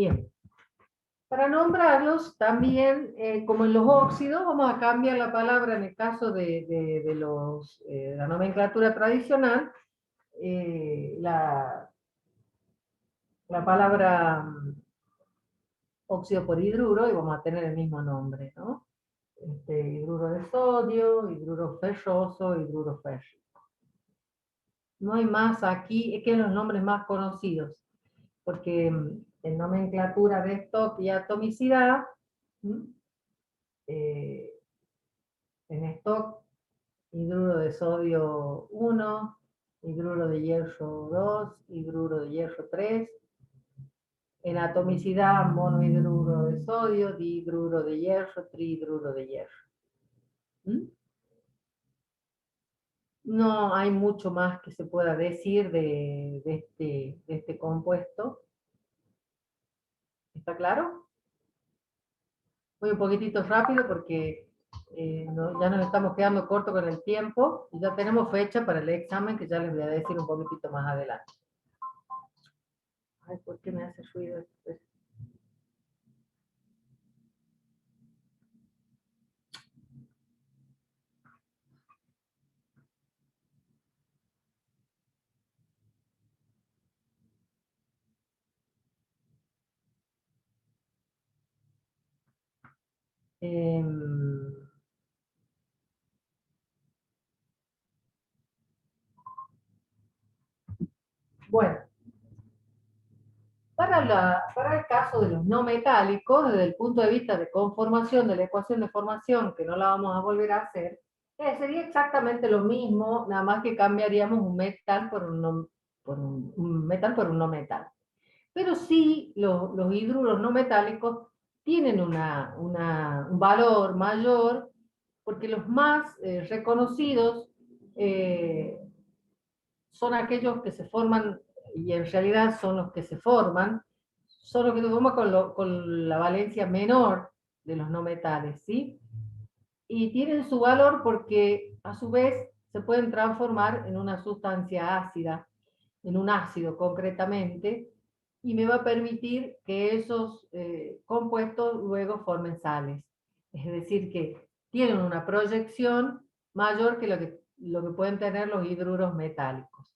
Bien. Para nombrarlos, también, como en los óxidos, vamos a cambiar la palabra en el caso de la nomenclatura tradicional, la palabra óxido por hidruro, y vamos a tener el mismo nombre, ¿no? Hidruro de sodio, hidruro ferroso, hidruro férrico. No hay más aquí, es que los nombres más conocidos, porque en nomenclatura de stock y atomicidad, eh, en stock, hidruro de sodio 1, hidruro de hierro 2, hidruro de hierro 3, en atomicidad monohidruro de sodio, dihidruro de hierro, trihidruro de hierro. No hay mucho más que se pueda decir de este compuesto. ¿Está claro? Voy un poquitito rápido porque ya nos estamos quedando corto con el tiempo y ya tenemos fecha para el examen que ya les voy a decir un poquitito más adelante. Ay, ¿por qué me hace ruido esto? Bueno, para el caso de los no metálicos, desde el punto de vista de conformación de la ecuación de formación, que no la vamos a volver a hacer, sería exactamente lo mismo, nada más que cambiaríamos un metal por un metal por un no metal. Pero sí, los hidruros no metálicos tienen un valor mayor, porque los más reconocidos son aquellos que se forman, y en realidad son los que se forman, son los que se forman con la valencia menor de los no metales, ¿sí? Y tienen su valor porque a su vez se pueden transformar en una sustancia ácida, en un ácido concretamente, y me va a permitir que esos compuestos luego formen sales. Es decir, que tienen una proyección mayor que lo que pueden tener los hidruros metálicos.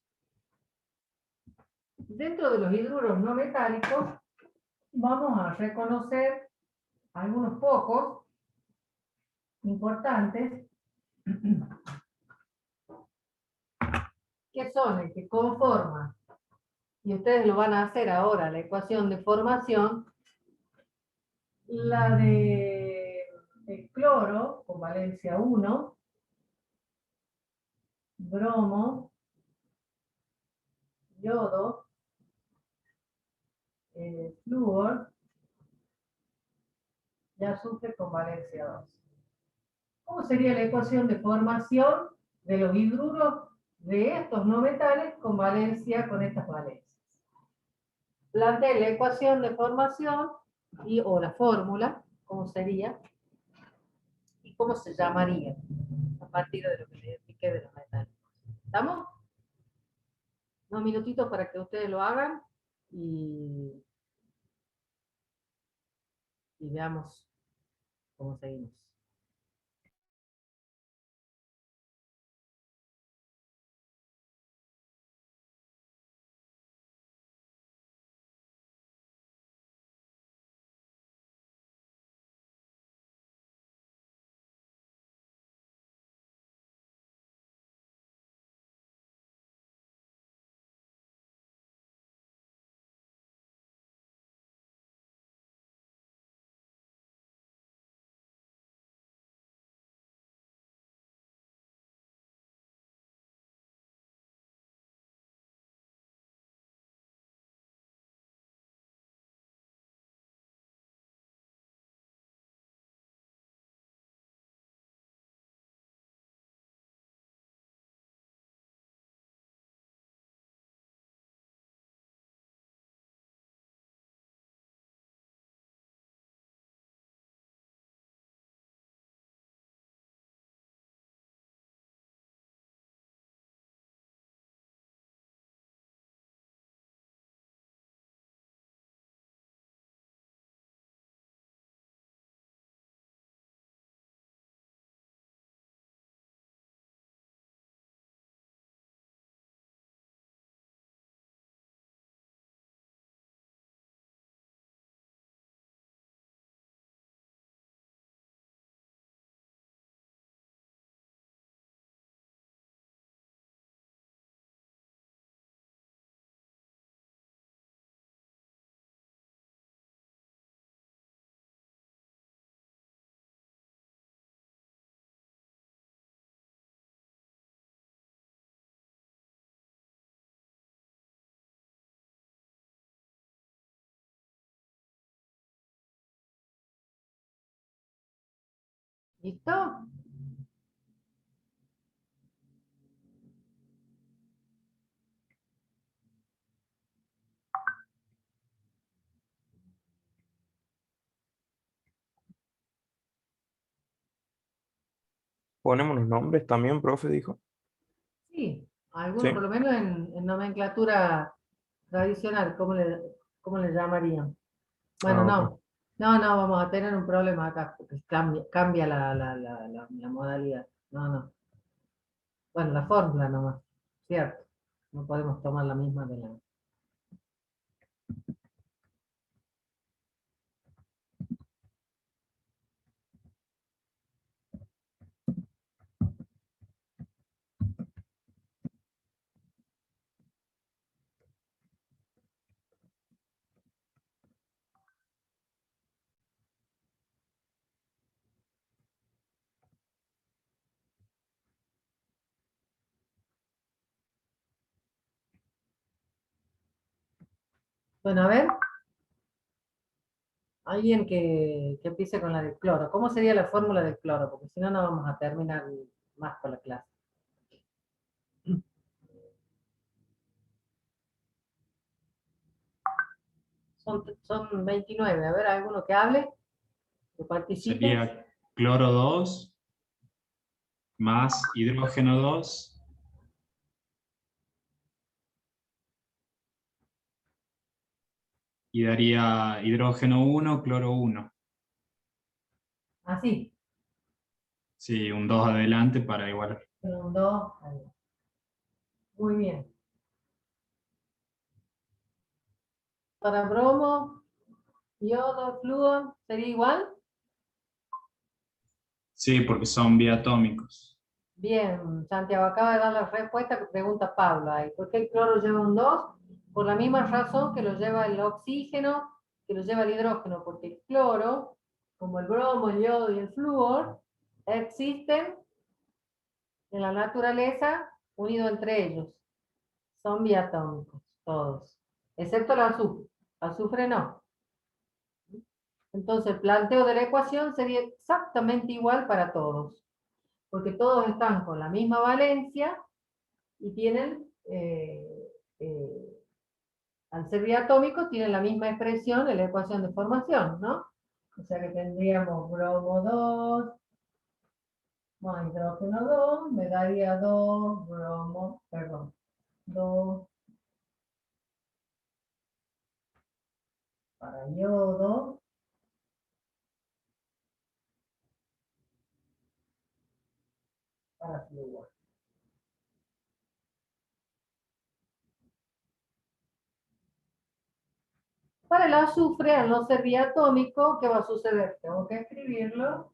Dentro de los hidruros no metálicos vamos a reconocer algunos pocos importantes que son el que conforman, y ustedes lo van a hacer ahora, la ecuación de formación, la de el cloro con valencia 1, bromo, yodo, flúor y azufre con valencia 2. ¿Cómo sería la ecuación de formación de los hidruros de estos no metales con estas valencias? Planteé la ecuación de formación o la fórmula, cómo sería y cómo se llamaría a partir de lo que les expliqué de los metales. ¿Estamos? Unos minutitos para que ustedes lo hagan y veamos cómo seguimos. ¿Listo? Ponemos los nombres también, profe, dijo. Sí, algunos, por Sí. lo menos en nomenclatura tradicional, cómo le llamarían? Bueno, Ah, ok. no, vamos a tener un problema acá, porque cambia la modalidad. No. Bueno, la fórmula nomás, cierto. No podemos tomar la misma de la... Bueno, a ver, alguien que empiece con la del cloro. ¿Cómo sería la fórmula del cloro? Porque si no, no vamos a terminar más con la clase. Son 29. A ver, alguno que hable, que participe. Sería cloro 2 más hidrógeno 2 y daría hidrógeno 1 cloro 1. Así. Sí, un 2 adelante para igualar. Un, dos, ahí. Muy bien. Para bromo, yodo, flúor, ¿sería igual? Sí, porque son biatómicos. Bien, Santiago acaba de dar la respuesta que pregunta Pablo ahí. ¿Por qué el cloro lleva un 2? Por la misma razón que lo lleva el oxígeno, que lo lleva el hidrógeno, porque el cloro, como el bromo, el yodo y el flúor, existen en la naturaleza unidos entre ellos. Son biatómicos, todos, excepto el azufre. Azufre no. Entonces el planteo de la ecuación sería exactamente igual para todos, porque todos están con la misma valencia y tienen, al ser diatómicos, tienen la misma expresión en la ecuación de formación, ¿no? O sea que tendríamos bromo 2 más hidrógeno 2 me daría 2 bromo, perdón, 2 para yodo, para flúor. Para el azufre, al no ser diatómico, ¿qué va a suceder? Tengo que escribirlo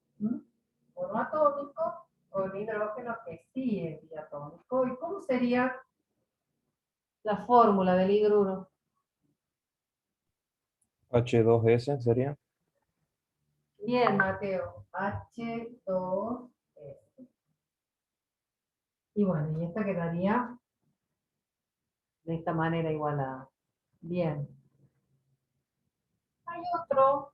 monoatómico con hidrógeno que sí es diatómico. ¿Y cómo sería la fórmula del hidruro? H2S sería. Bien, Mateo. H2S. Y bueno, y esta quedaría de esta manera igual a... Bien. Hay otro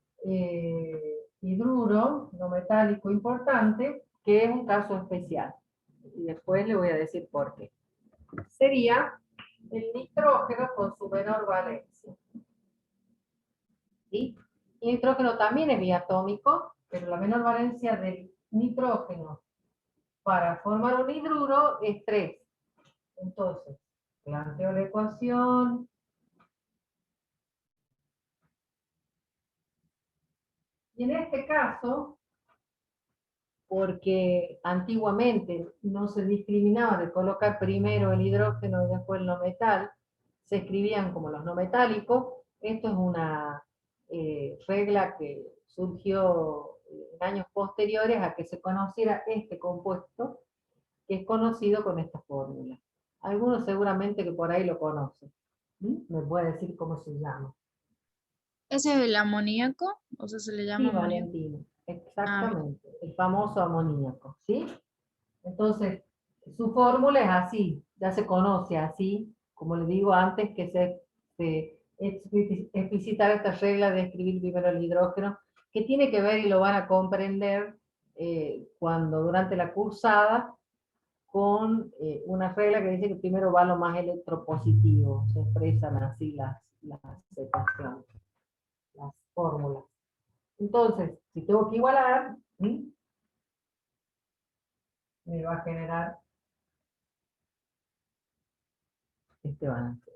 hidruro no metálico importante que es un caso especial. Y después le voy a decir por qué. Sería el nitrógeno con su menor valencia. ¿Sí? Y el nitrógeno también es biatómico, pero la menor valencia del nitrógeno para formar un hidruro es 3. Entonces, planteo la ecuación. Y en este caso, porque antiguamente no se discriminaba de colocar primero el hidrógeno y después el no metal, se escribían como los no metálicos. Esto es una regla que surgió en años posteriores a que se conociera este compuesto, que es conocido con esta fórmula. Algunos seguramente que por ahí lo conocen. ¿Sí? ¿Me puede decir cómo se llama? ¿Ese es el amoníaco? O sea, se le llama Sí, amoníaco. Valentina, Ah, bien. exactamente, el famoso amoníaco, ¿sí? Entonces, su fórmula es así, ya se conoce así, como le digo antes que se explicitar esta regla de escribir primero el hidrógeno, que tiene que ver y lo van a comprender cuando durante la cursada con una regla que dice que primero va lo más electropositivo, se expresan así las ecuaciones, las fórmulas. Entonces, si tengo que igualar, ¿sí?, me va a generar este balance.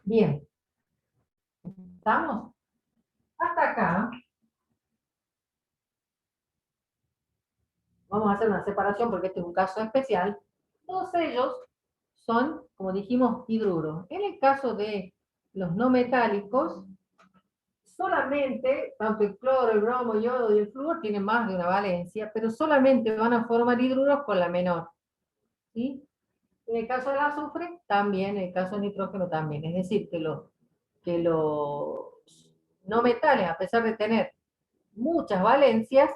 Bien, ¿estamos? Hasta acá. Vamos a hacer una separación porque este es un caso especial. Todos ellos son, como dijimos, hidruros. En el caso de los no metálicos, solamente, tanto el cloro, el bromo, el yodo y el flúor tienen más de una valencia, pero solamente van a formar hidruros con la menor. ¿Sí? En el caso del azufre, también, en el caso del nitrógeno también. Es decir, que los no metales, a pesar de tener muchas valencias,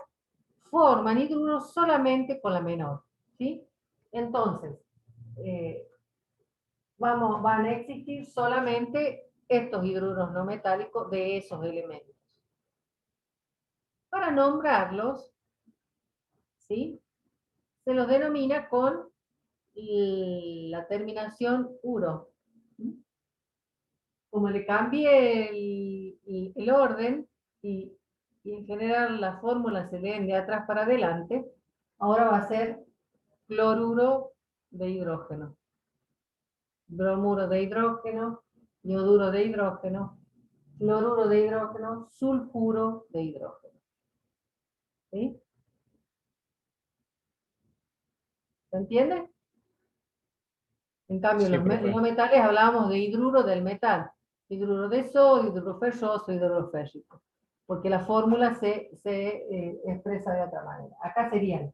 forman hidruros solamente con la menor. ¿Sí? Entonces, eh, van a existir solamente estos hidruros no metálicos de esos elementos. Para nombrarlos, ¿sí?, se los denomina con la terminación uro. Como le cambié el orden y en general las fórmulas se leen de atrás para adelante, ahora va a ser cloruro de hidrógeno, bromuro de hidrógeno, yoduro de hidrógeno, cloruro de hidrógeno, sulfuro de hidrógeno. ¿Sí? ¿Se entiende? En cambio, Sí, profe. los metales hablábamos de hidruro del metal, hidruro de sodio, hidruro ferroso, hidruro férrico, porque la fórmula se expresa de otra manera. Acá serían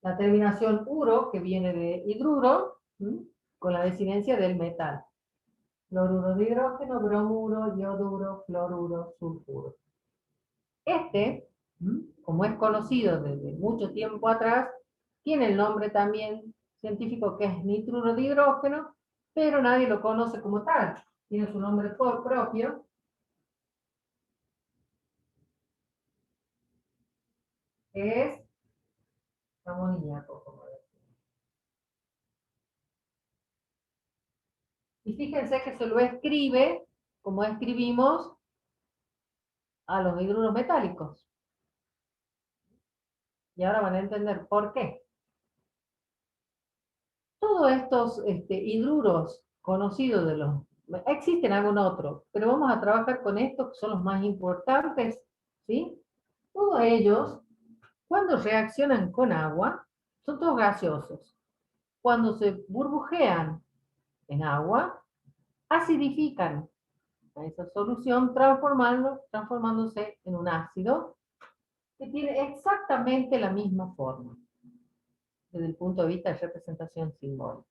la terminación uro, que viene de hidruro, con la desinencia del metal. Cloruro de hidrógeno, bromuro, yoduro, fluoruro, sulfuro. Este, como es conocido desde mucho tiempo atrás, tiene el nombre también científico que es nitruro de hidrógeno, pero nadie lo conoce como tal. Tiene su nombre propio. Que es amoníaco, como decimos. Y fíjense que se lo escribe como escribimos a los hidruros metálicos. Y ahora van a entender por qué. Todos estos hidruros conocidos de los... Existen algún otro, pero vamos a trabajar con estos que son los más importantes, ¿sí? Todos ellos, cuando reaccionan con agua, son todos gaseosos. Cuando se burbujean en agua, acidifican a esa solución transformándose en un ácido que tiene exactamente la misma forma desde el punto de vista de representación simbólica.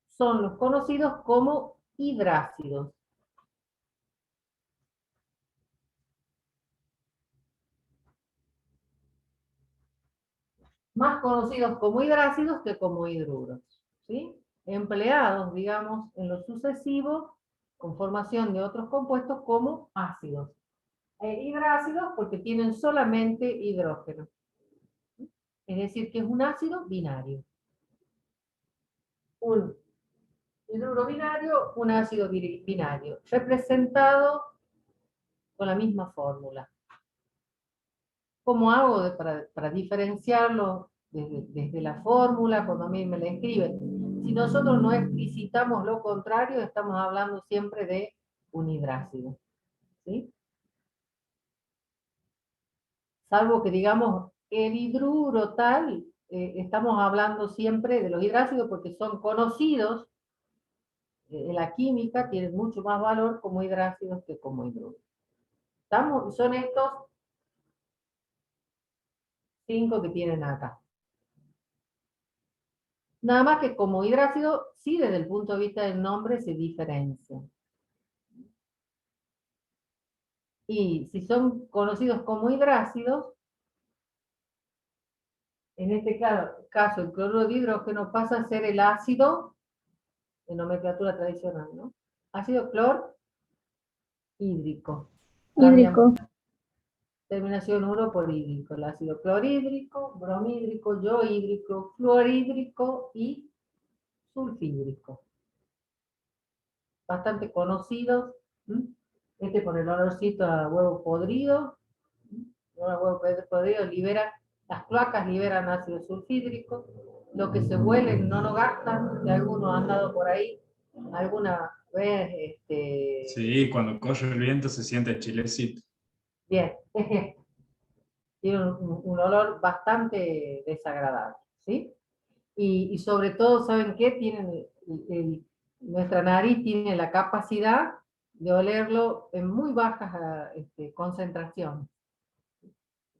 Son los conocidos como hidrácidos. Más conocidos como hidrácidos que como hidruros, ¿sí? Empleados, digamos, en lo sucesivo, con formación de otros compuestos como ácidos. Hidrácidos porque tienen solamente hidrógeno. Es decir, que es un ácido binario. Un hidruro binario, un ácido binario, representado con la misma fórmula. ¿Cómo hago para diferenciarlo desde la fórmula cuando a mí me la escriben? Si nosotros no explicitamos lo contrario, estamos hablando siempre de un hidrácido. ¿Sí? Salvo que digamos el hidruro tal, estamos hablando siempre de los hidrácidos porque son conocidos en la química, tienen mucho más valor como hidrácidos que como hidruros. Son estos 5 que tienen acá. Nada más que como hidrácido, sí, desde el punto de vista del nombre se diferencian. Y si son conocidos como hidrácidos, en este caso el cloruro de hidrógeno pasa a ser el ácido de nomenclatura tradicional, ¿no? Ácido clorhídrico. Hídrico. terminación uroporídrico, el ácido clorhídrico, bromhídrico, yohídrico, fluorhídrico y sulfhídrico. Bastante conocidos. Este por el olorcito a huevo podrido. El huevo podrido libera, las cloacas liberan ácido sulfhídrico. Lo que se huele no lo gastan, que algunos han dado por ahí alguna vez. Sí, cuando corre el viento se siente el chilecito. Bien. Tiene un olor bastante desagradable, ¿sí? Y sobre todo, ¿saben qué? Nuestra nariz tiene la capacidad de olerlo en muy bajas concentraciones.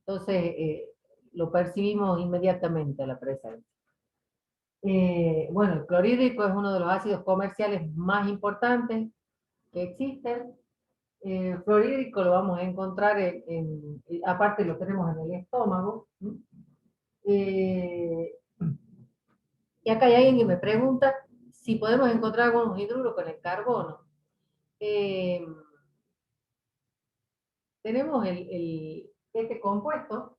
Entonces, lo percibimos inmediatamente a la presencia. Bueno, el clorhídrico es uno de los ácidos comerciales más importantes que existen. Fluorhídrico lo vamos a encontrar aparte lo tenemos en el estómago. Eh, y acá hay alguien que me pregunta si podemos encontrar algunos hidruros con el carbono. Eh, tenemos este compuesto,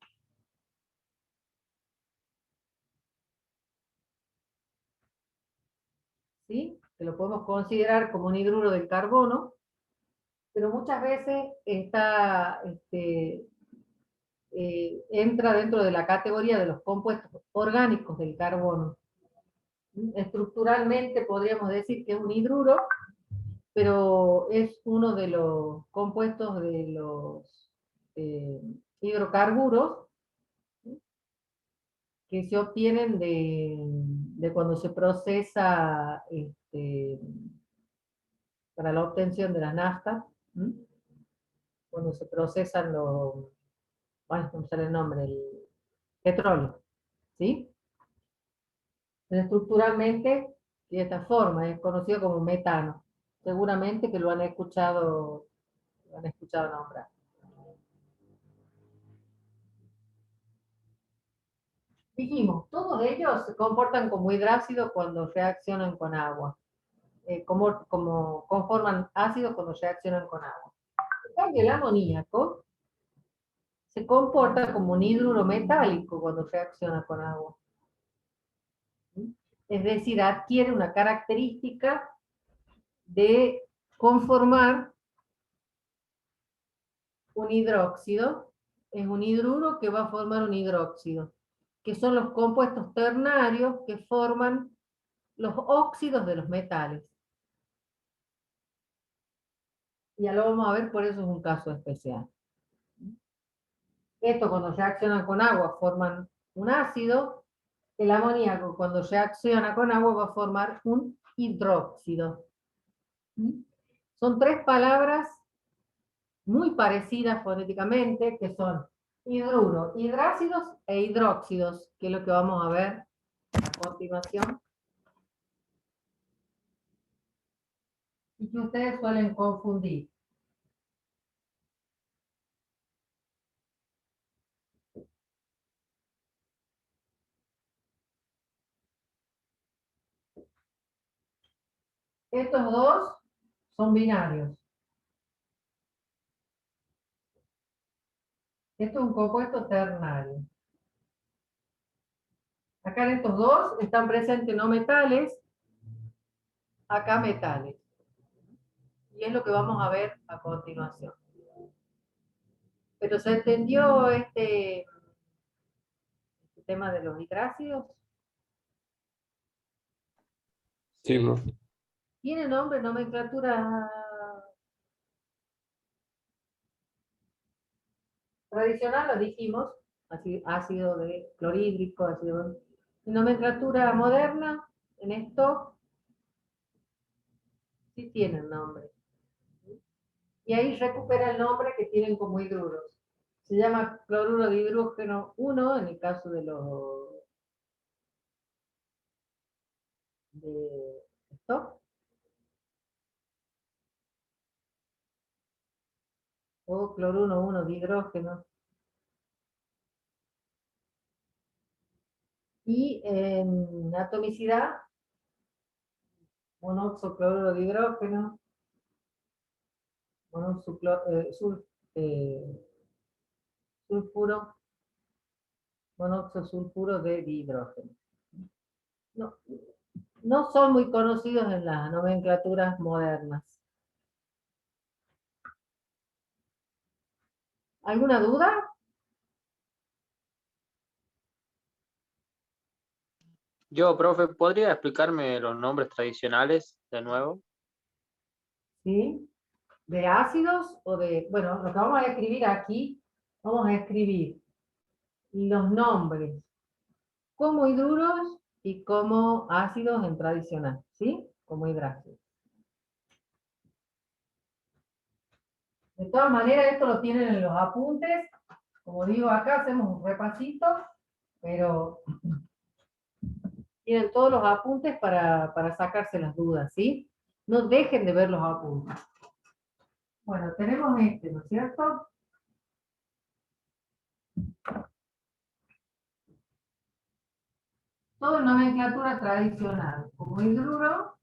¿sí? Que lo podemos considerar como un hidruro del carbono, pero muchas veces entra dentro de la categoría de los compuestos orgánicos del carbono. Estructuralmente podríamos decir que es un hidruro, pero es uno de los compuestos de los hidrocarburos que se obtienen de cuando se procesa para la obtención de la nafta, cuando se procesan bueno, no me sale el nombre, el petróleo, ¿sí? Pero estructuralmente, de esta forma, es conocido como metano. Seguramente que lo han escuchado nombrar. Dijimos, todos ellos se comportan como hidrácido cuando reaccionan con agua. Como conforman ácidos cuando reaccionan con agua. En cambio, el amoníaco se comporta como un hidruro metálico cuando reacciona con agua. Es decir, adquiere una característica de conformar un hidróxido. Es un hidruro que va a formar un hidróxido, que son los compuestos ternarios que forman los óxidos de los metales. Ya lo vamos a ver, por eso es un caso especial. Esto cuando reaccionan con agua forman un ácido. El amoníaco cuando reacciona con agua va a formar un hidróxido. Son tres palabras muy parecidas fonéticamente, que son hidruro, hidrácidos e hidróxidos, que es lo que vamos a ver a continuación. Y que ustedes suelen confundir. Estos dos son binarios. Esto es un compuesto ternario. Acá en estos dos están presentes no metales, acá metales. Y es lo que vamos a ver a continuación. Pero ¿se entendió este tema de los hidrácidos? Sí, bro. ¿Tiene nombre, nomenclatura tradicional? Lo dijimos, ácido de clorhídrico, ácido. Nomenclatura moderna, en esto sí tienen nombre. Y ahí recupera el nombre que tienen como hidruros. Se llama cloruro de hidrógeno 1 en el caso de esto, o cloruro 1 de hidrógeno. Y en atomicidad, monoxocloruro de hidrógeno, sulfuro, monóxido sulfuro de dihidrógeno. No, no son muy conocidos en las nomenclaturas modernas. ¿Alguna duda? Yo, profe, ¿podría explicarme los nombres tradicionales de nuevo? ¿Sí? ¿De ácidos o de...? Bueno, lo que vamos a escribir aquí, vamos a escribir los nombres como hidruros y como ácidos en tradicional, ¿sí? Como hidrácidos. De todas maneras, esto lo tienen en los apuntes. Como digo, acá hacemos un repasito, pero tienen todos los apuntes para sacarse las dudas, ¿sí? No dejen de ver los apuntes. Bueno, tenemos este, ¿no es cierto? Todo en nomenclatura tradicional, como hidruro,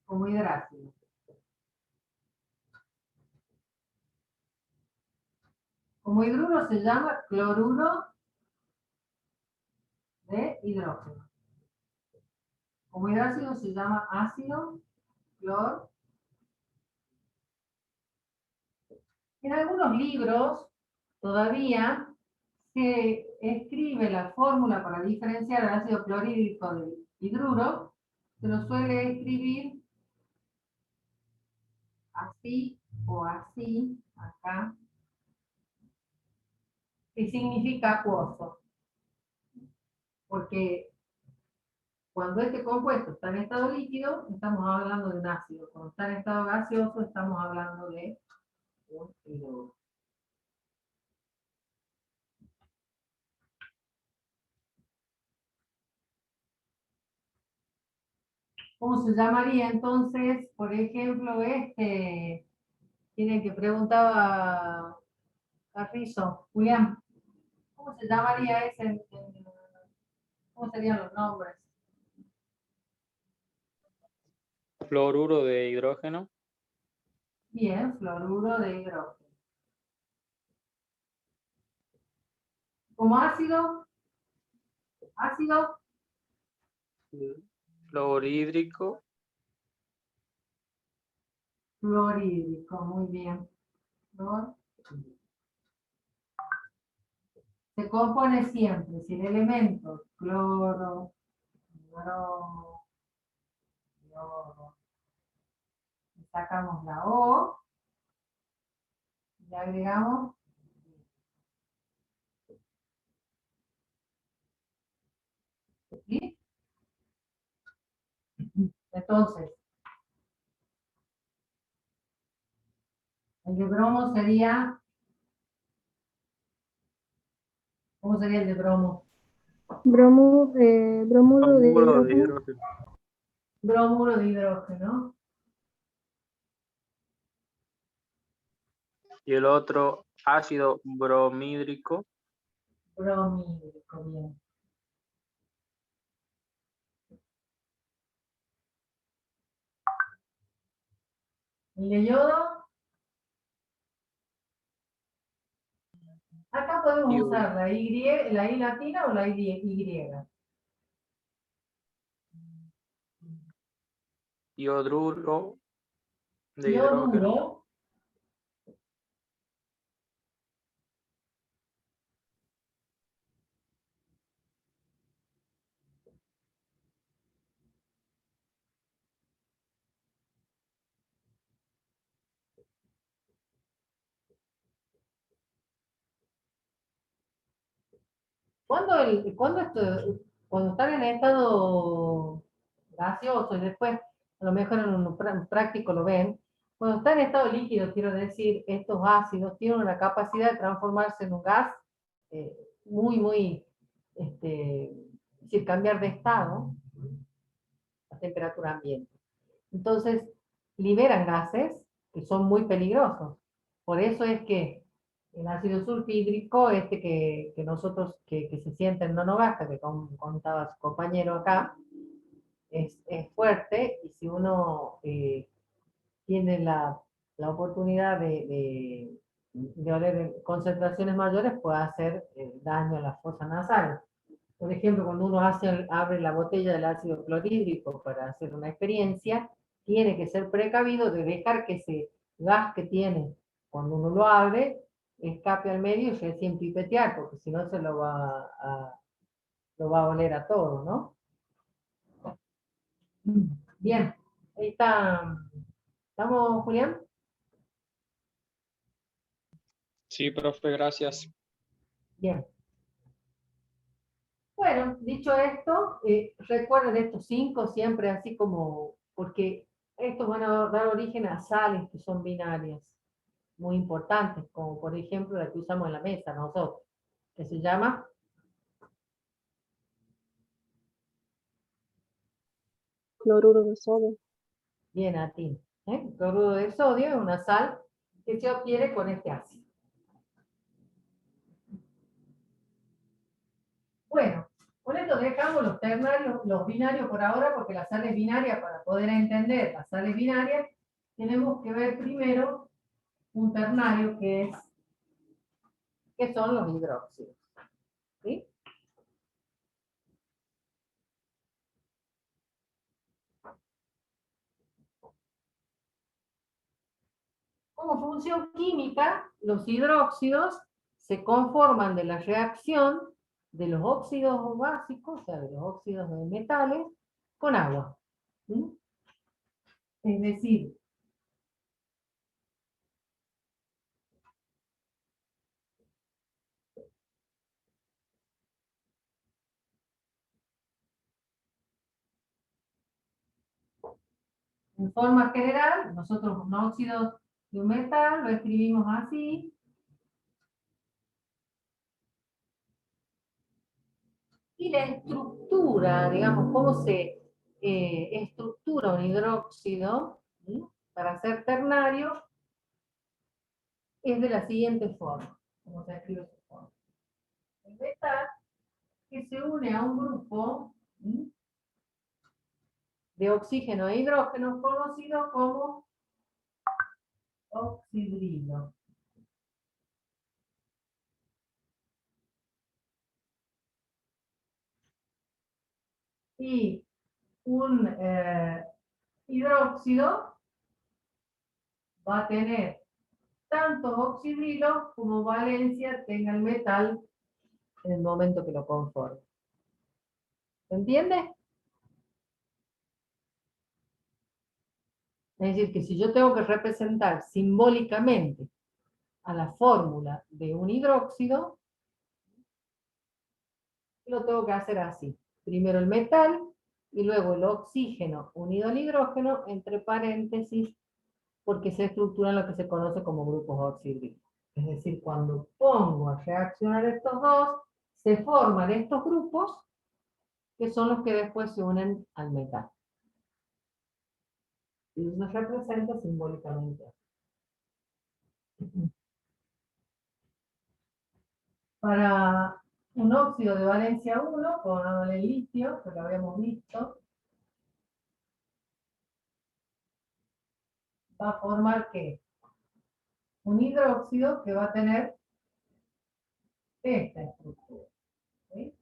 como hidrácido. Como hidruro se llama cloruro de hidrógeno. Como hidrácido se llama ácido clor. En algunos libros todavía se escribe la fórmula para diferenciar el ácido clorhídrico del hidruro. Se lo suele escribir así o así, acá, que significa acuoso. Porque cuando este compuesto está en estado líquido, estamos hablando de un ácido. Cuando está en estado gaseoso, estamos hablando de un hidruro. ¿Cómo se llamaría entonces, por ejemplo, este? Tiene que preguntaba Carrizo, Julián, ¿cómo se llamaría ese? ¿Cómo serían los nombres? Fluoruro de hidrógeno. Bien, fluoruro de hidrógeno. Como ácido, ácido Fluorhídrico. fluorhídrico, muy bien. Fluor. Se compone siempre sin elementos, cloro, bromo, cloro. Sacamos la O, le agregamos ¿sí? Entonces, el de bromo sería, ¿cómo sería el de bromo? Bromuro de Bromuro de hidrógeno. hidrógeno. Bromuro de hidrógeno. Y el otro, ácido bromídrico. Bromídrico, bien. El de yodo. Acá podemos usar la I latina o la Y. Ioduro de hidrógeno. Yoduro. Cuando están en estado gaseoso y después, a lo mejor en un práctico lo ven, cuando están en estado líquido, quiero decir, estos ácidos tienen una capacidad de transformarse en un gas eh, muy, es decir, cambiar de estado a temperatura ambiente. Entonces, liberan gases que son muy peligrosos. Por eso es que el ácido sulfídrico, que nosotros, que se siente en Nonogasta, que contaba su compañero acá, es fuerte, y si uno tiene la oportunidad de oler en concentraciones mayores puede hacer daño a las fosas nasales. Por ejemplo, cuando uno abre la botella del ácido clorhídrico para hacer una experiencia, tiene que ser precavido de dejar que ese gas que tiene cuando uno lo abre escape al medio y recién pipetear, porque si no se lo va a oler a todo, ¿no? Bien, ahí está. ¿Estamos, Julián? Sí, profe, gracias. Bien. Bueno, dicho esto, recuerden estos 5 siempre así como, porque estos van a dar origen a sales que son binarias, muy importantes, como por ejemplo la que usamos en la mesa nosotros, que se llama Cloruro de sodio. bienatina. Cloruro de sodio es una sal que se obtiene con este ácido. Bueno, con esto dejamos los ternarios, los binarios por ahora, porque las sales binarias, para poder entender las sales binarias, tenemos que ver primero un ternario que son los hidróxidos. ¿Sí? Como función química, los hidróxidos se conforman de la reacción de los óxidos básicos, o sea, de los óxidos de metales, con agua. ¿Sí? Es decir, en forma general, nosotros un óxido de un metal lo escribimos así. Y la estructura, digamos, cómo se estructura un hidróxido, ¿sí?, para ser ternario, es de la siguiente forma. Como se escribe su forma. El metal que se une a un grupo, ¿sí?, de oxígeno e hidrógeno conocido como oxidrilo. Y un hidróxido va a tener tantos oxidrilos como valencia tenga el metal en el momento que lo conforme. ¿Se entiende? Es decir, que si yo tengo que representar simbólicamente a la fórmula de un hidróxido, lo tengo que hacer así. Primero el metal y luego el oxígeno unido al hidrógeno, entre paréntesis, porque se estructuran lo que se conoce como grupos oxidrilos. Es decir, cuando pongo a reaccionar estos dos, se forman estos grupos que son los que después se unen al metal. Y eso se representa simbólicamente. Para un óxido de valencia 1, con el litio, que lo habíamos visto, va a formar ¿qué? Un hidróxido que va a tener esta estructura. ¿Sí?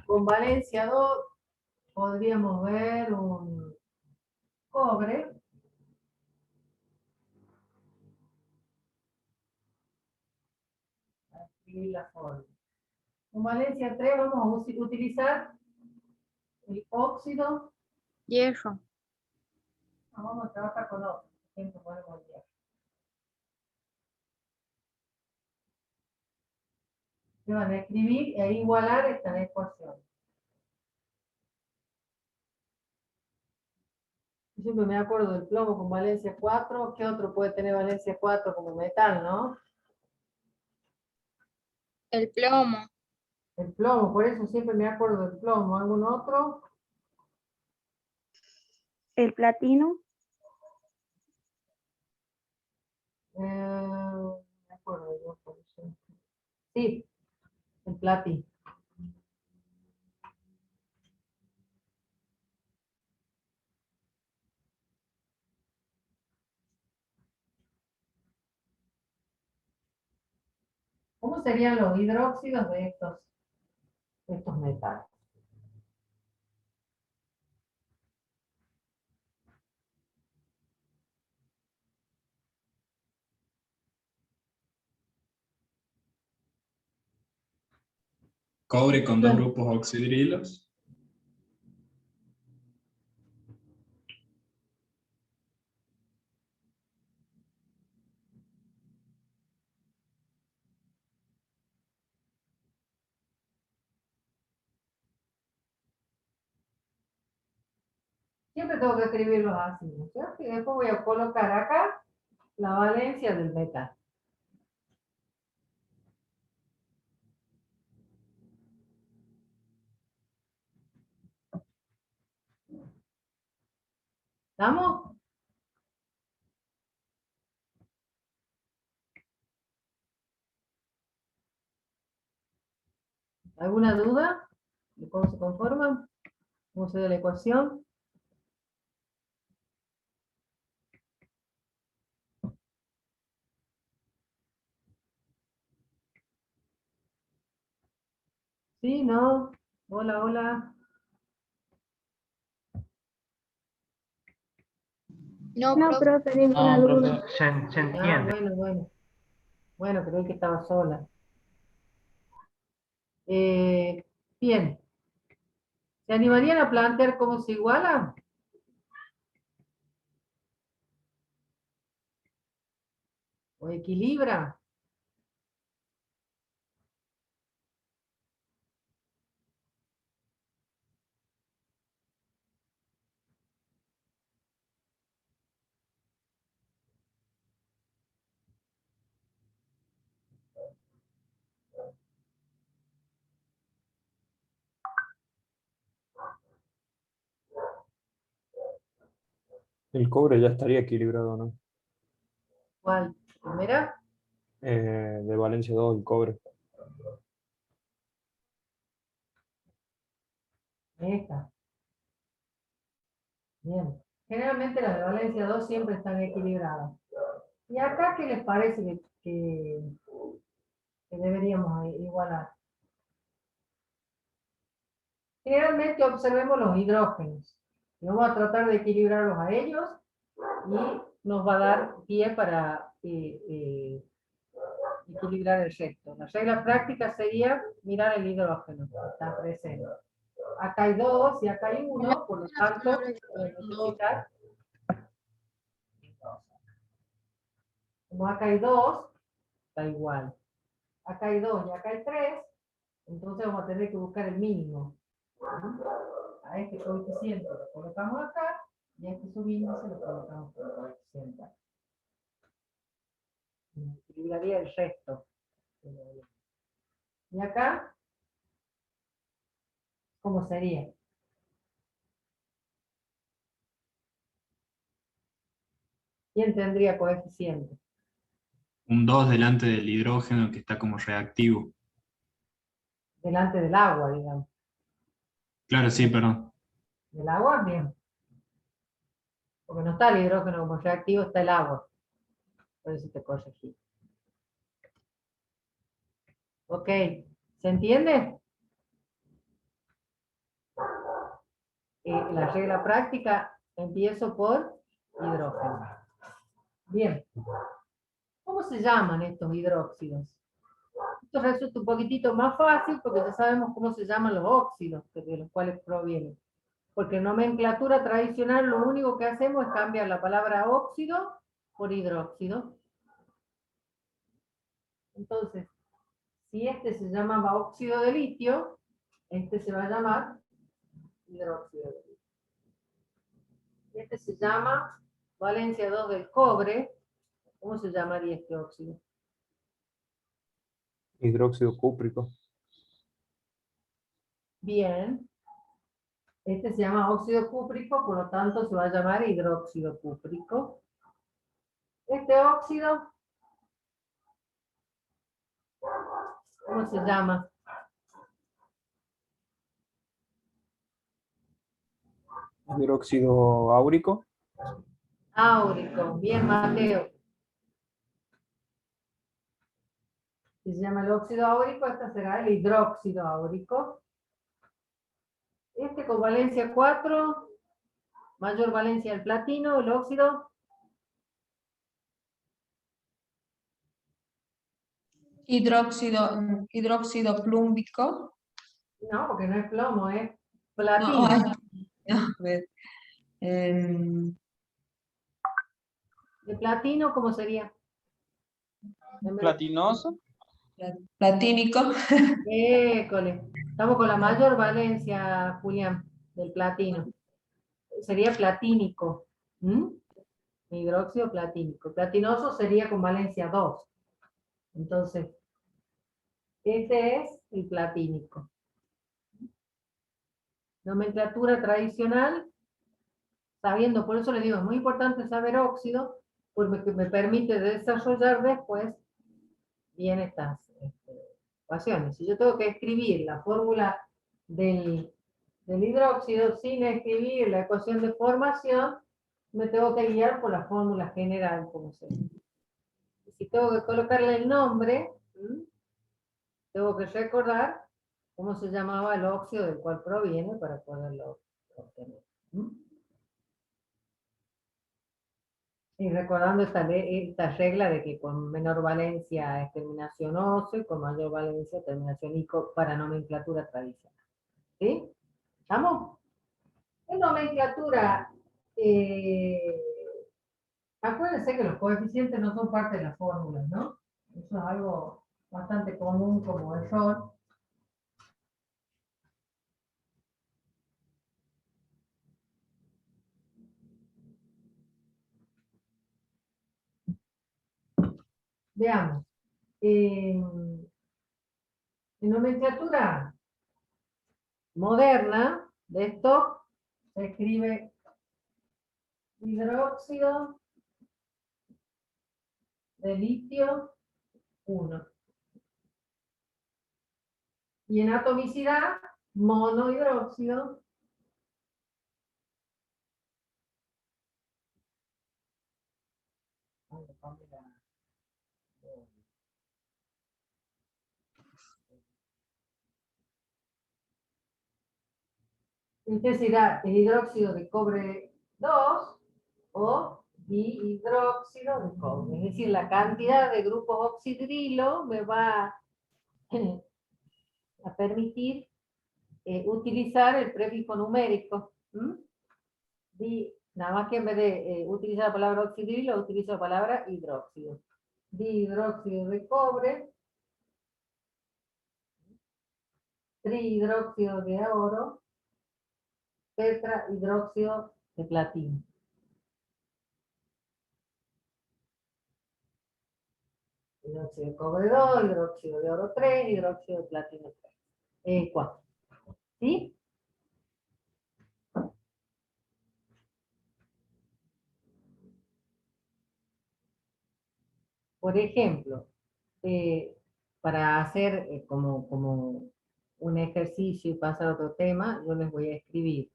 Con valencia 2 podríamos ver un cobre. A escribir la forma. Con valencia 3 vamos a utilizar el óxido. Hierro. Vamos a trabajar con otro. Siempre ponemos el hierro. Se van a escribir e igualar esta ecuación. Yo siempre me acuerdo del plomo con valencia 4. ¿Qué otro puede tener valencia 4 como metal, no? El plomo. El plomo, por eso siempre me acuerdo del plomo. ¿Algún otro? El platino. Me acuerdo yo, por ejemplo. Sí, Plati. ¿Cómo serían los hidróxidos de estos metales? Cobre con dos grupos oxidrilos. Siempre tengo que escribirlos así, ¿no es cierto? Y después voy a colocar acá la valencia del metal. ¿Estamos? ¿Alguna duda de cómo se conforman? ¿Cómo se da la ecuación? ¿Sí? ¿No? Hola, hola. No, No, profe. profe, ninguna No, duda. profe, se Ah, entiende. bueno, bueno. Bueno, creí que estaba sola. Bien. ¿Se animarían a plantear cómo se iguala? ¿O equilibra? El cobre ya estaría equilibrado, ¿no? ¿Cuál? ¿Primera? De Valencia 2, el cobre. Esta. Bien. Generalmente las de Valencia 2 siempre están equilibradas. ¿Y acá qué les parece que deberíamos igualar? Generalmente observemos los hidrógenos. Y vamos a tratar de equilibrarlos a ellos y nos va a dar pie para equilibrar el resto. La regla práctica sería mirar el hidrógeno que está presente. Acá hay 2 y acá hay 1, por lo tanto, voy a multiplicar. Como acá hay 2, da igual. Acá hay 2 y acá hay 3, entonces vamos a tener que buscar el mínimo. A este coeficiente lo colocamos acá y a este subíndice lo colocamos por el coeficiente. Equilibraría el resto. Y acá, ¿cómo sería? ¿Quién tendría coeficiente? Un 2 delante del hidrógeno que está como reactivo. Delante del agua, digamos. Claro, sí, perdón. Del agua, bien. Porque no está el hidrógeno como reactivo, está el agua. Por eso te corregí. Ok, ¿se entiende? La regla práctica, empiezo por hidrógeno. Bien. ¿Cómo se llaman estos hidróxidos? Esto resulta un poquitito más fácil porque ya sabemos cómo se llaman los óxidos de los cuales provienen. Porque en nomenclatura tradicional lo único que hacemos es cambiar la palabra óxido por hidróxido. Entonces, si este se llamaba óxido de litio, este se va a llamar hidróxido de litio. Este se llama valencia 2 del cobre. ¿Cómo se llamaría este óxido? Hidróxido cúprico. Bien. Este se llama óxido cúprico, por lo tanto se va a llamar hidróxido cúprico. Este óxido, ¿cómo se llama? Hidróxido áurico. Áurico. Bien, Mateo. Si se llama el óxido áurico, este será el hidróxido áurico. Este con valencia 4, mayor valencia del platino, el óxido. Hidróxido plúmbico. No, porque no es plomo, es No, platino. ay, no, a ver. ¿De platino cómo sería? Platinoso. Platínico. École. Estamos con la mayor valencia, Julián, del platino. Sería platínico. ¿Mm? Hidróxido platínico. Platinoso sería con valencia 2. Entonces, este es el platínico. Nomenclatura tradicional, sabiendo, por eso les digo, es muy importante saber óxido, porque me permite desarrollar después bien estas ecuaciones. Si yo tengo que escribir la fórmula del hidróxido sin escribir la ecuación de formación, me tengo que guiar por la fórmula general, como se dice. Si tengo que colocarle el nombre, tengo que recordar cómo se llamaba el óxido del cual proviene para poderlo obtener. Y recordando esta regla de que con menor valencia es terminación oso y con mayor valencia terminación ico para nomenclatura tradicional. ¿Sí? ¿Estamos? En nomenclatura, acuérdense que los coeficientes no son parte de las fórmulas, ¿no? Eso es algo bastante común como error. Veamos. En nomenclatura moderna de esto se escribe hidróxido de litio 1. Y en atomicidad, monohidróxido intensidad el hidróxido de cobre 2 o dihidróxido de cobre. Es decir, la cantidad de grupos oxidrilo me va a permitir utilizar el prefijo numérico. Nada más que en vez de utilizar la palabra oxidrilo, utilizo la palabra hidróxido. Dihidróxido de cobre, trihidróxido de oro, tetrahidróxido de platino. Hidróxido de cobre 2, hidróxido de oro 3, hidróxido de platino 4. ¿Sí? Por ejemplo, para hacer como un ejercicio y pasar a otro tema, yo les voy a escribir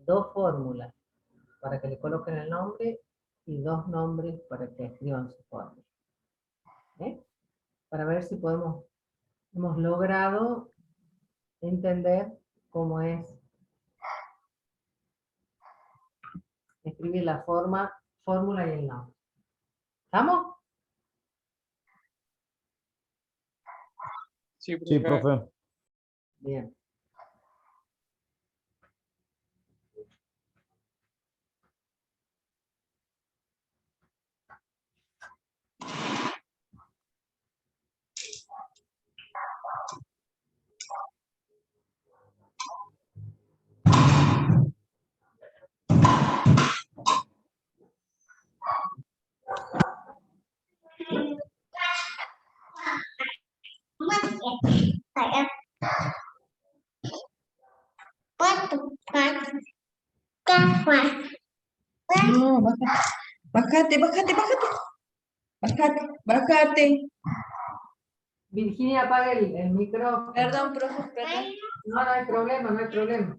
2 fórmulas para que le coloquen el nombre y 2 nombres para que escriban su fórmula. Para ver si hemos logrado entender cómo es escribir la fórmula y el nombre. ¿Estamos? Sí, Sí, profe. Bien. No, bájate. Bájate. Virginia, apaga el micrófono. Perdón, profe, perdón. No, no hay problema, no hay problema.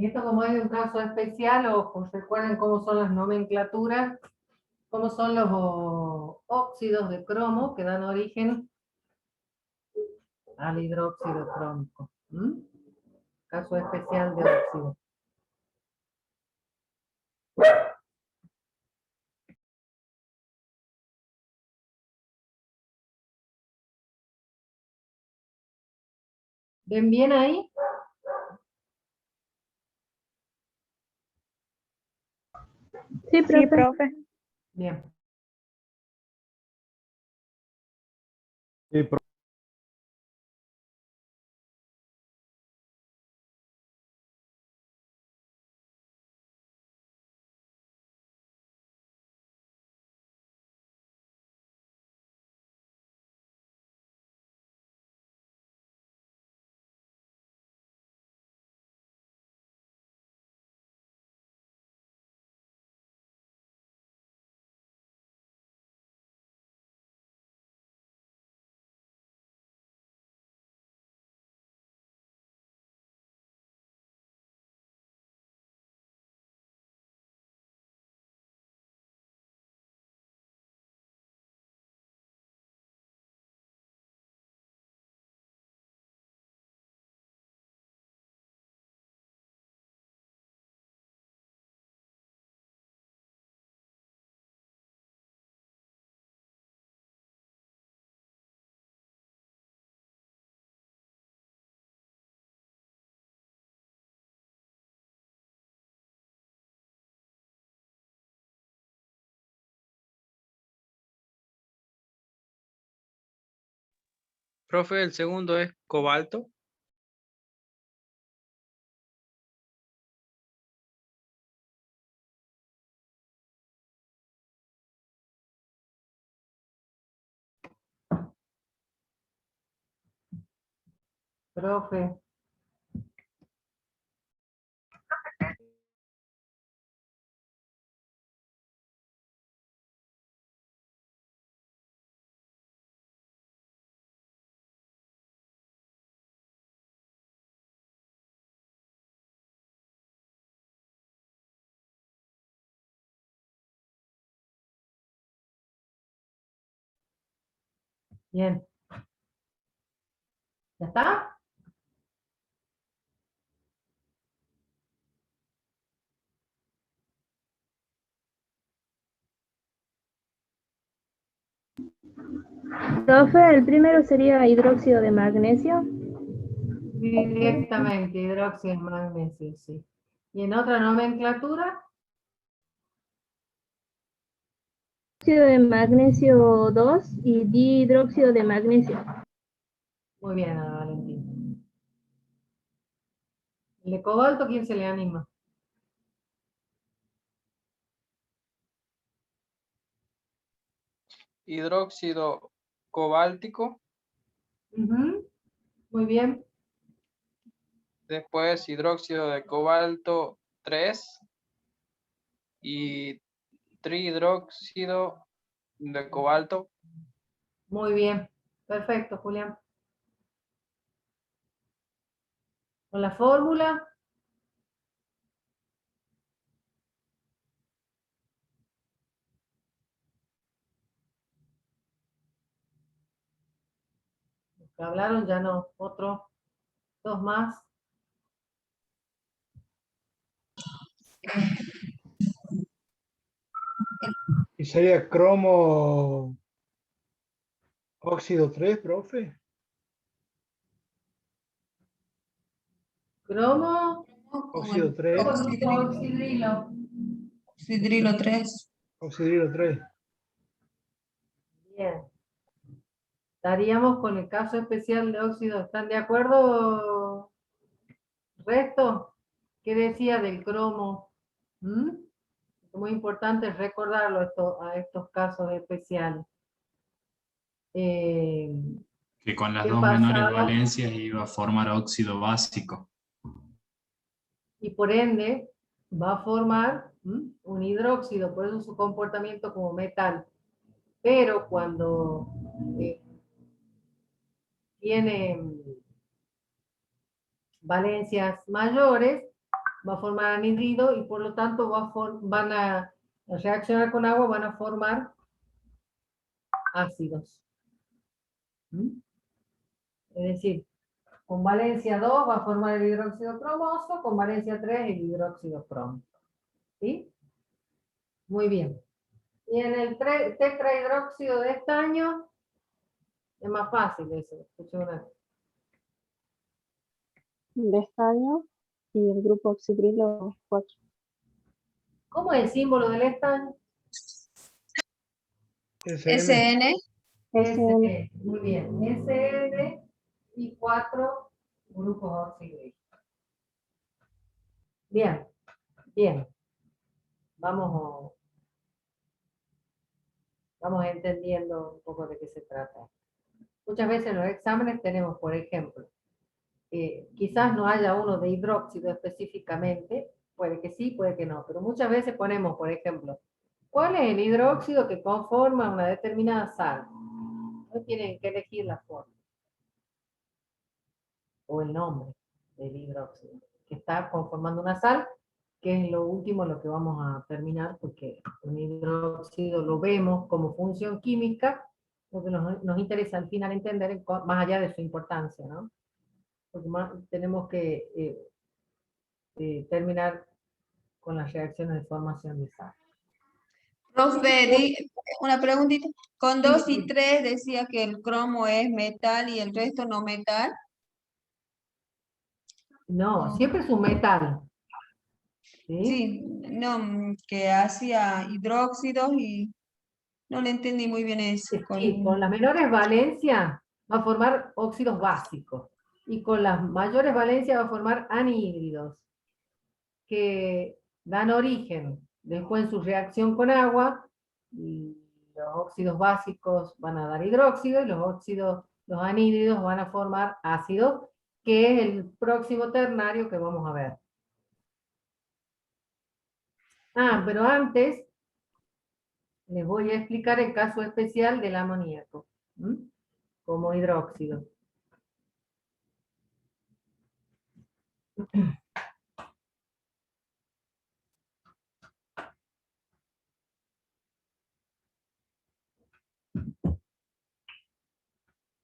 Esto como es un caso especial, o recuerden cómo son las nomenclaturas, cómo son los óxidos de cromo que dan origen al hidróxido crómico. Caso especial de óxido. ¿Ven bien ahí? Sí, profe. Bien. Sí, profe. Profe, el segundo es cobalto. Profe. Bien. ¿Ya está? Profe, el primero sería hidróxido de magnesio. Directamente, hidróxido de magnesio, sí. ¿Y en otra nomenclatura? Hidróxido de magnesio 2 y dihidróxido de magnesio. Muy bien, Ana Valentín. ¿El de cobalto quién se le anima? Hidróxido cobáltico, Muy bien. después hidróxido de cobalto 3 y trihidróxido de cobalto. Muy bien. Perfecto, Julián. ¿Con la fórmula? Los que hablaron ya no. Otro. Dos más. Y sería cromo óxido 3, profe. Cromo. Óxido 3, Oxidrilo. Oxidrilo 3. oxidrilo 3. Bien. Estaríamos con el caso especial de óxido. ¿Están de acuerdo? ¿Resto? ¿Qué decía del cromo? Es muy importante recordarlo a estos casos especiales. Que con las ¿Qué dos menores pasaba? valencias iba a formar óxido básico. Y por ende va a formar un hidróxido, por eso su comportamiento como metal. Pero cuando tiene valencias mayores, va a formar anhidrido y por lo tanto van a reaccionar con agua, van a formar ácidos. ¿Mm? Es decir, con valencia 2 va a formar el hidróxido cromoso, con valencia 3 el hidróxido cromo. ¿Sí? Muy bien. Y en el tetrahidróxido de estaño es más fácil eso. De estaño y el grupo oxidrilo 4. ¿Cómo es el símbolo del estaño? SN. SN. Muy bien. SN y 4 grupos oxidrilos. Bien. Bien. Vamos entendiendo un poco de qué se trata. Muchas veces en los exámenes tenemos, por ejemplo, quizás no haya uno de hidróxido específicamente, puede que sí, puede que no, pero muchas veces ponemos, por ejemplo, ¿cuál es el hidróxido que conforma una determinada sal? No tienen que elegir la forma o el nombre del hidróxido que está conformando una sal, que es lo último lo que vamos a terminar, porque un hidróxido lo vemos como función química, lo que nos interesa al final entender más allá de su importancia, ¿no? Porque tenemos que terminar con las reacciones de formación de sal. Profe, una preguntita. Con 2 Sí. y 3 decía que el cromo es metal y el resto no metal. No, siempre es un metal. ¿Sí? Sí, no, que hacía hidróxidos y no le entendí muy bien eso. Sí, con las menores valencias va a formar óxidos básicos y con las mayores valencias va a formar anhídridos que dan origen después en su reacción con agua. Y los óxidos básicos van a dar hidróxido y los anhídridos van a formar ácido, que es el próximo ternario que vamos a ver. Pero antes les voy a explicar el caso especial del amoníaco, como hidróxido.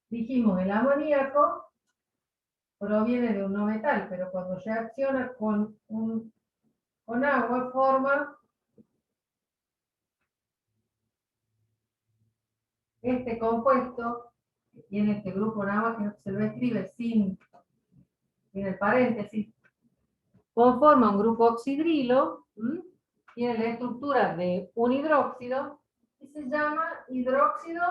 Dijimos, el amoníaco proviene de un no metal, pero cuando reacciona con agua forma este compuesto, que tiene este grupo nada más que se lo escribe sin el paréntesis, conforma un grupo oxidrilo, tiene la estructura de un hidróxido y se llama hidróxido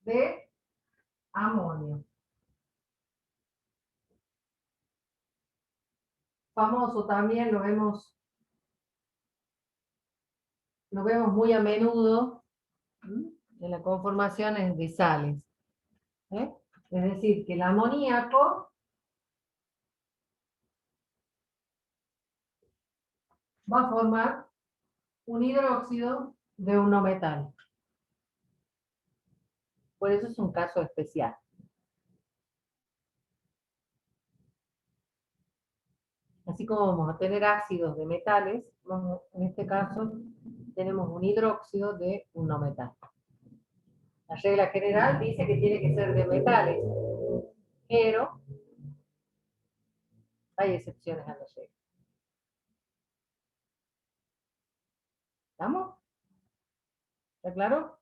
de amonio. Famoso también, lo vemos muy a menudo en las conformaciones de sales. Es decir, que el amoníaco va a formar un hidróxido de un no metal. Por eso es un caso especial. Así como vamos a tener ácidos de metales, en este caso tenemos un hidróxido de un no metal. La regla general dice que tiene que ser de metales, pero hay excepciones a la regla. ¿Estamos? ¿Está claro?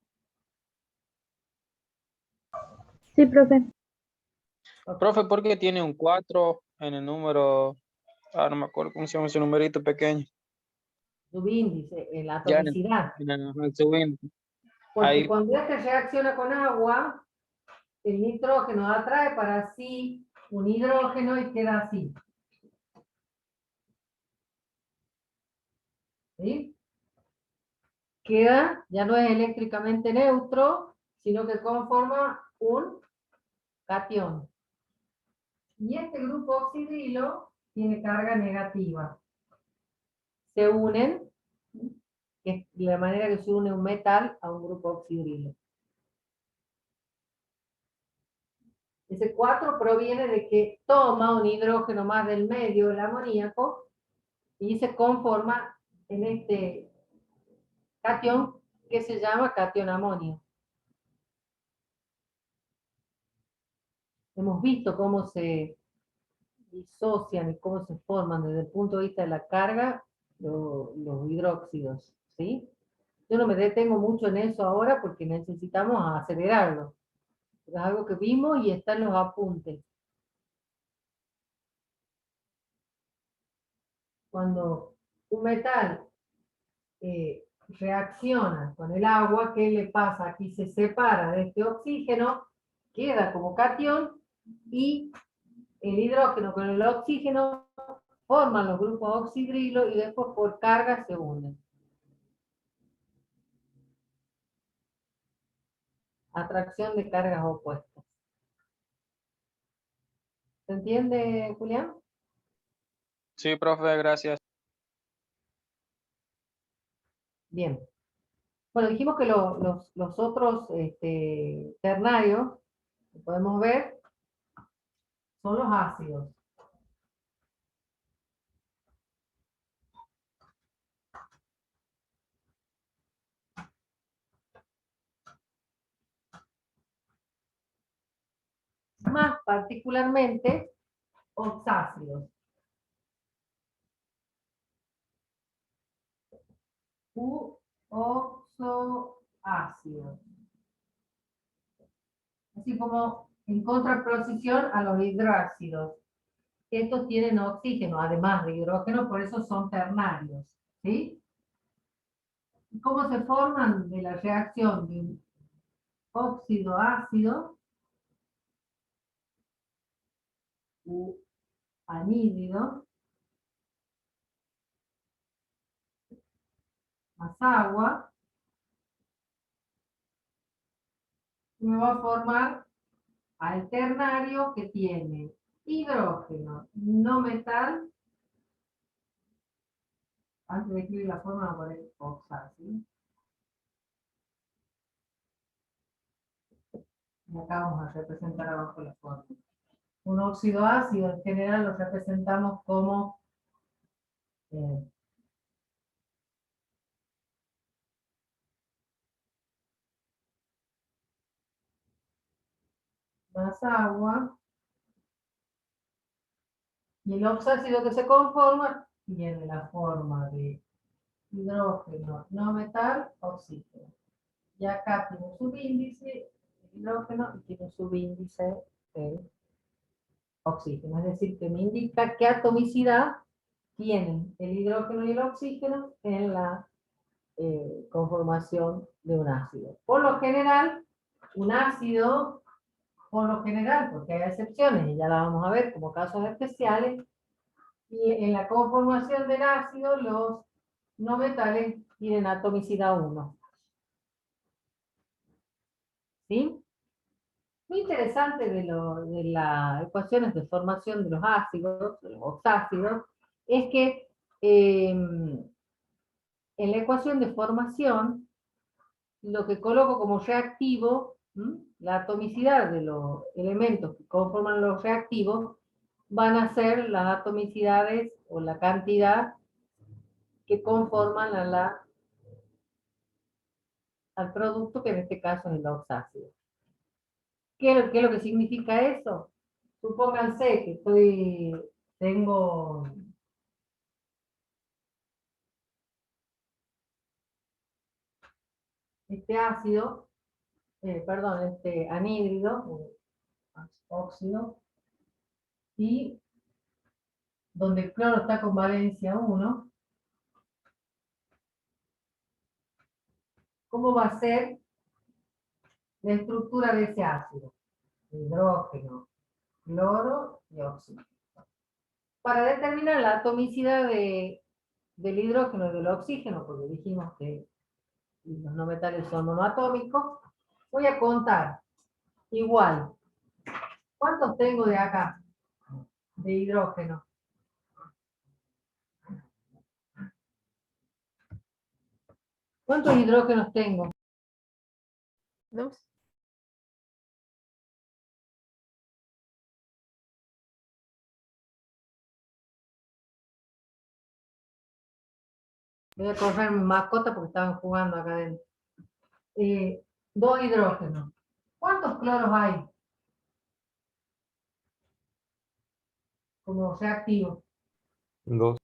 Sí, profe. Profe, ¿por qué tiene un 4 en el número? No me acuerdo cómo se llama ese numerito pequeño. Subíndice, en la Ya atomicidad. en el subíndice. Porque Ahí. cuando este reacciona con agua, el nitrógeno atrae para sí un hidrógeno y queda así. ¿Sí? Queda, ya no es eléctricamente neutro, sino que conforma un catión. Y este grupo oxidrilo tiene carga negativa. Se unen, que es la manera que se une un metal a un grupo oxidrilo. Ese 4 proviene de que toma un hidrógeno más del medio, el amoníaco, y se conforma en este catión que se llama catión amonio. Hemos visto cómo se disocian y cómo se forman desde el punto de vista de la carga los hidróxidos, ¿sí? Yo no me detengo mucho en eso ahora porque necesitamos acelerarlo. Es algo que vimos y está en los apuntes. Cuando un metal reacciona con el agua, ¿qué le pasa? Aquí se separa de este oxígeno, queda como catión y el hidrógeno con el oxígeno forman los grupos oxidrilo y después por carga se unen. Atracción de cargas opuestas. ¿Se entiende, Julián? Sí, profe, gracias. Bien. Bueno, dijimos que los otros ternarios que podemos ver son los ácidos. Más particularmente oxácidos. Oxoácidos. Así como en contraposición a los hidrácidos. Estos tienen oxígeno, además de hidrógeno, por eso son ternarios. ¿Sí? ¿Y cómo se forman de la reacción de un óxido ácido? Anhídrido más agua, me va a formar al ternario que tiene hidrógeno, no metal. Antes de escribir la forma, voy a poner oxácido. Y acá vamos a representar abajo la forma. Un óxido ácido en general lo representamos como más agua. Y el oxácido que se conforma tiene la forma de hidrógeno, no metal, oxígeno. Y acá tiene un subíndice el hidrógeno y tiene un subíndice el oxígeno. Es decir, que me indica qué atomicidad tienen el hidrógeno y el oxígeno en la conformación de un ácido. Por lo general, un ácido, porque hay excepciones y ya la vamos a ver como casos especiales, y en la conformación del ácido los no metales tienen atomicidad 1. ¿Sí? Muy interesante de las ecuaciones de formación de los ácidos, de los oxácidos, es que en la ecuación de formación, lo que coloco como reactivo, la atomicidad de los elementos que conforman los reactivos, van a ser las atomicidades o la cantidad que conforman al producto, que en este caso es el oxácido. ¿Qué es lo que significa eso? Supónganse que tengo este ácido, este anhídrido, o óxido, y donde el cloro está con valencia 1, ¿cómo va a ser la estructura de ese ácido? Hidrógeno, cloro y óxido. Para determinar la atomicidad del hidrógeno y del oxígeno, porque dijimos que los no metales son monoatómicos, voy a contar igual. ¿Cuántos tengo de acá? De hidrógeno. ¿Cuántos hidrógenos tengo? 2. Voy a correr mi mascota porque estaban jugando acá adentro. 2 hidrógenos. ¿Cuántos cloros hay como reactivo? 2.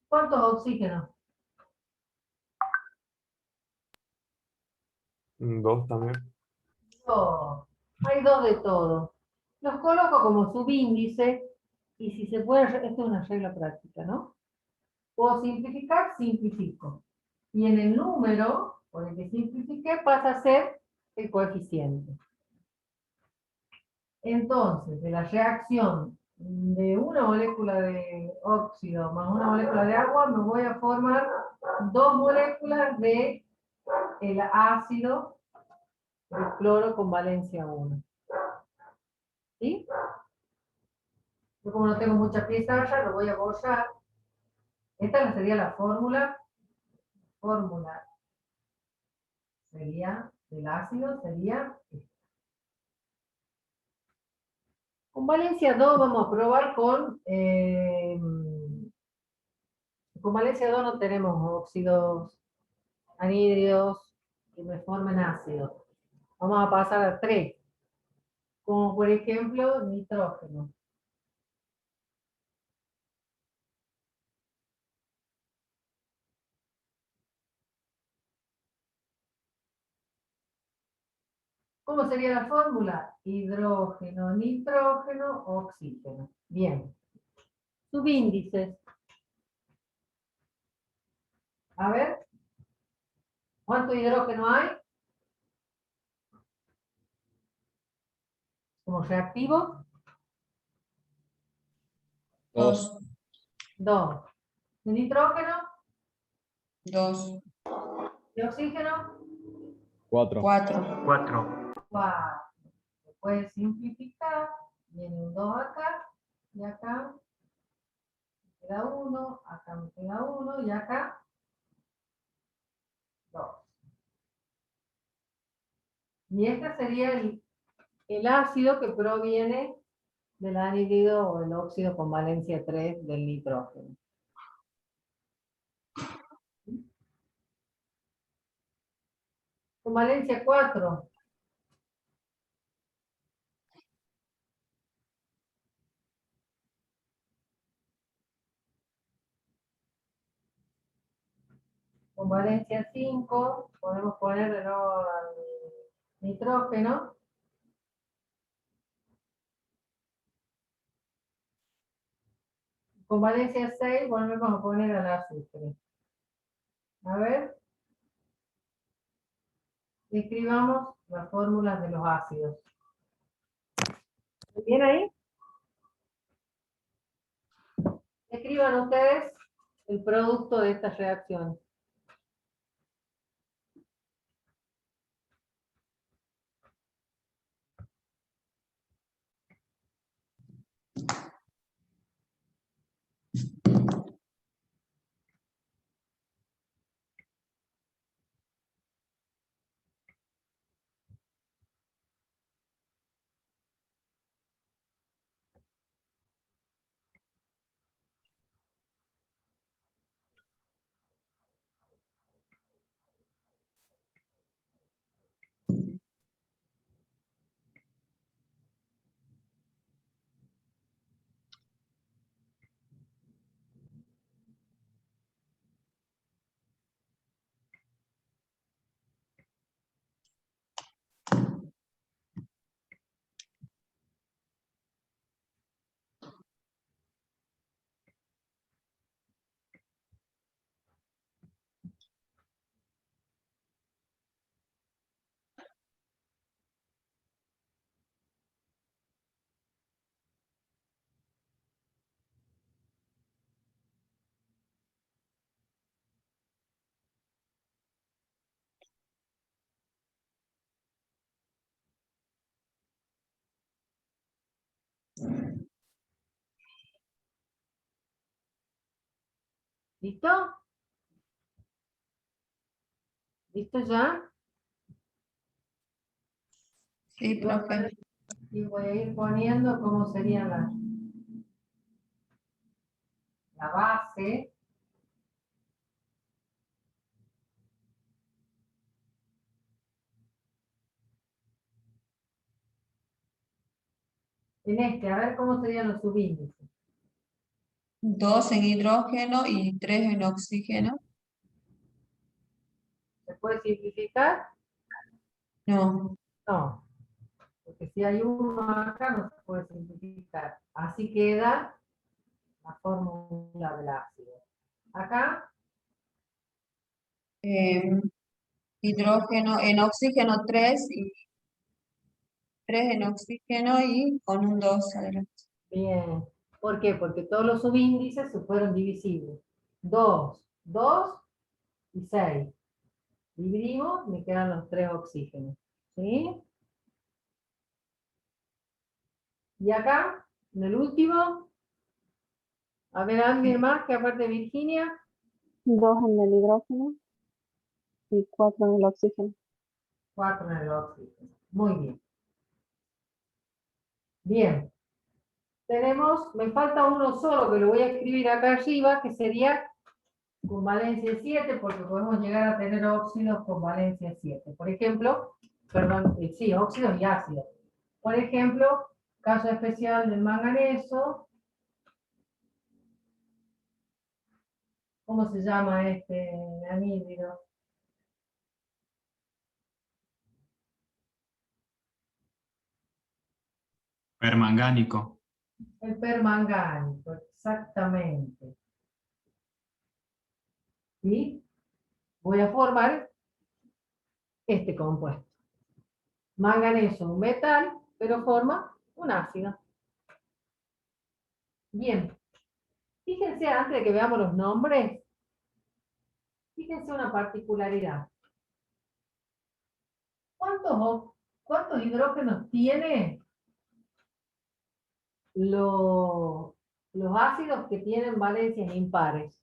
¿Cuántos oxígenos? 2 también. 2. Hay 2 de todo. Los coloco como subíndice y si se puede, esto es una regla práctica, ¿no? Puedo simplificar, simplifico. Y en el número por el que simplifiqué pasa a ser el coeficiente. Entonces, de la reacción de una molécula de óxido más una molécula de agua, me voy a formar 2 moléculas de el ácido de cloro con valencia 1. ¿Sí? Yo como no tengo mucha pizarra, lo voy a borrar. Esta sería la fórmula. Fórmula sería del ácido, sería esta. Con valencia 2 vamos a probar con valencia 2 no tenemos óxidos anhídridos que me formen ácido. Vamos a pasar a 3, como por ejemplo nitrógeno. ¿Cómo sería la fórmula? Hidrógeno, nitrógeno, oxígeno. Bien. Subíndices. A ver. ¿Cuánto hidrógeno hay? Como reactivo. 2. 2. ¿De nitrógeno? 2. ¿De oxígeno? 4. 4. 4. 4. Se puede simplificar. Viene un 2 acá y acá. Me queda 1, acá me queda 1 y acá 2. Y este sería el ácido que proviene del anhídrido o del óxido con valencia 3 del nitrógeno. Con valencia 4. Con valencia 5 podemos poner de nuevo al nitrógeno. Con valencia 6 volvemos a poner al azufre. A ver. Escribamos las fórmulas de los ácidos. ¿Bien ahí? Escriban ustedes el producto de esta reacción. ¿Listo? ¿Listo ya? Sí, profe. Y voy a ir poniendo cómo sería la base. En este, a ver cómo serían los subíndices. 2 en hidrógeno y 3 en oxígeno. ¿Se puede simplificar? No. No. Porque si hay uno acá no se puede simplificar. Así queda la fórmula del ácido. Acá, Hidrógeno, en oxígeno 3 y 3 en oxígeno y con un 2 adelante. bien. ¿Por qué? Porque todos los subíndices se fueron divisibles. 2, 2 y 6. Dividimos, me quedan los 3 oxígenos. ¿Sí? Y acá, en el último, a ver, ¿alguien más que aparte de Virginia? 2 en el hidrógeno y 4 en el oxígeno. 4 en el oxígeno. Muy bien. Bien. Tenemos, me falta uno solo que lo voy a escribir acá arriba, que sería con valencia 7, porque podemos llegar a tener óxidos con valencia 7. Por ejemplo, perdón, sí, óxidos y ácidos. Por ejemplo, caso especial del manganeso. ¿Cómo se llama este anhídrido? Permangánico. El permangánico, exactamente. ¿Sí? Voy a formar este compuesto. Manganeso, un metal, pero forma un ácido. Bien. Fíjense, antes de que veamos los nombres, fíjense una particularidad. ¿Cuántos hidrógenos tiene los ácidos que tienen valencias impares?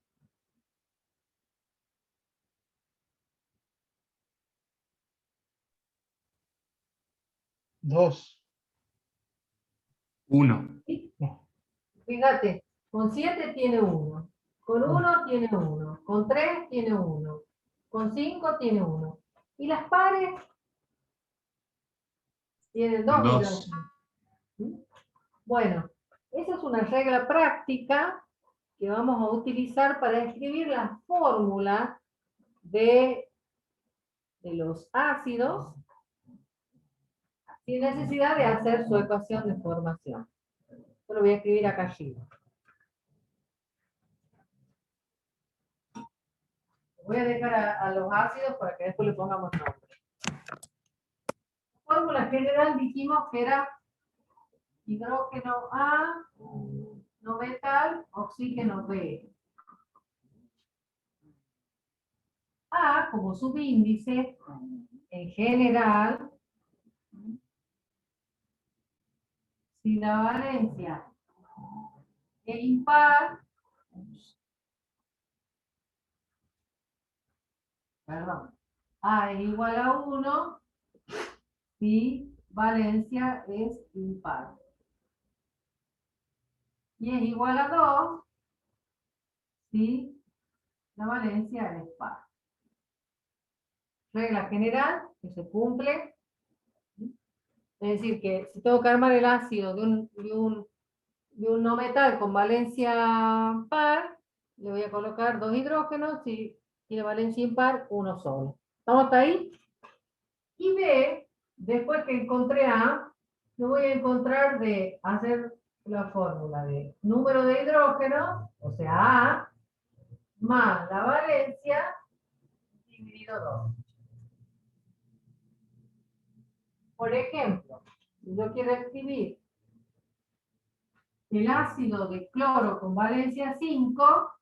Dos. 1. ¿Sí? Fíjate, con 7 tiene 1, con 1 tiene 1, con 3 tiene 1, con 5 tiene 1. Y las pares tienen 2 2. hidrógenos. ¿Sí? Bueno, esa es una regla práctica que vamos a utilizar para escribir la fórmula de los ácidos sin necesidad de hacer su ecuación de formación. Yo lo voy a escribir acá arriba. Voy a dejar a los ácidos para que después le pongamos nombre. La fórmula general dijimos que era hidrógeno A, no metal, oxígeno B. A como subíndice, en general, si la valencia es impar, perdón, A es igual a 1, si valencia es impar. Y es igual a 2, si la valencia es par. Regla general que se cumple. Es decir, que si tengo que armar el ácido de un no metal con valencia par, le voy a colocar 2 hidrógenos y tiene valencia impar, uno solo. ¿Estamos hasta ahí? Y B, después que encontré A, me voy a encontrar de hacer la fórmula de número de hidrógenos, o sea A, más la valencia dividido 2. Por ejemplo, si yo quiero escribir el ácido de cloro con valencia 5,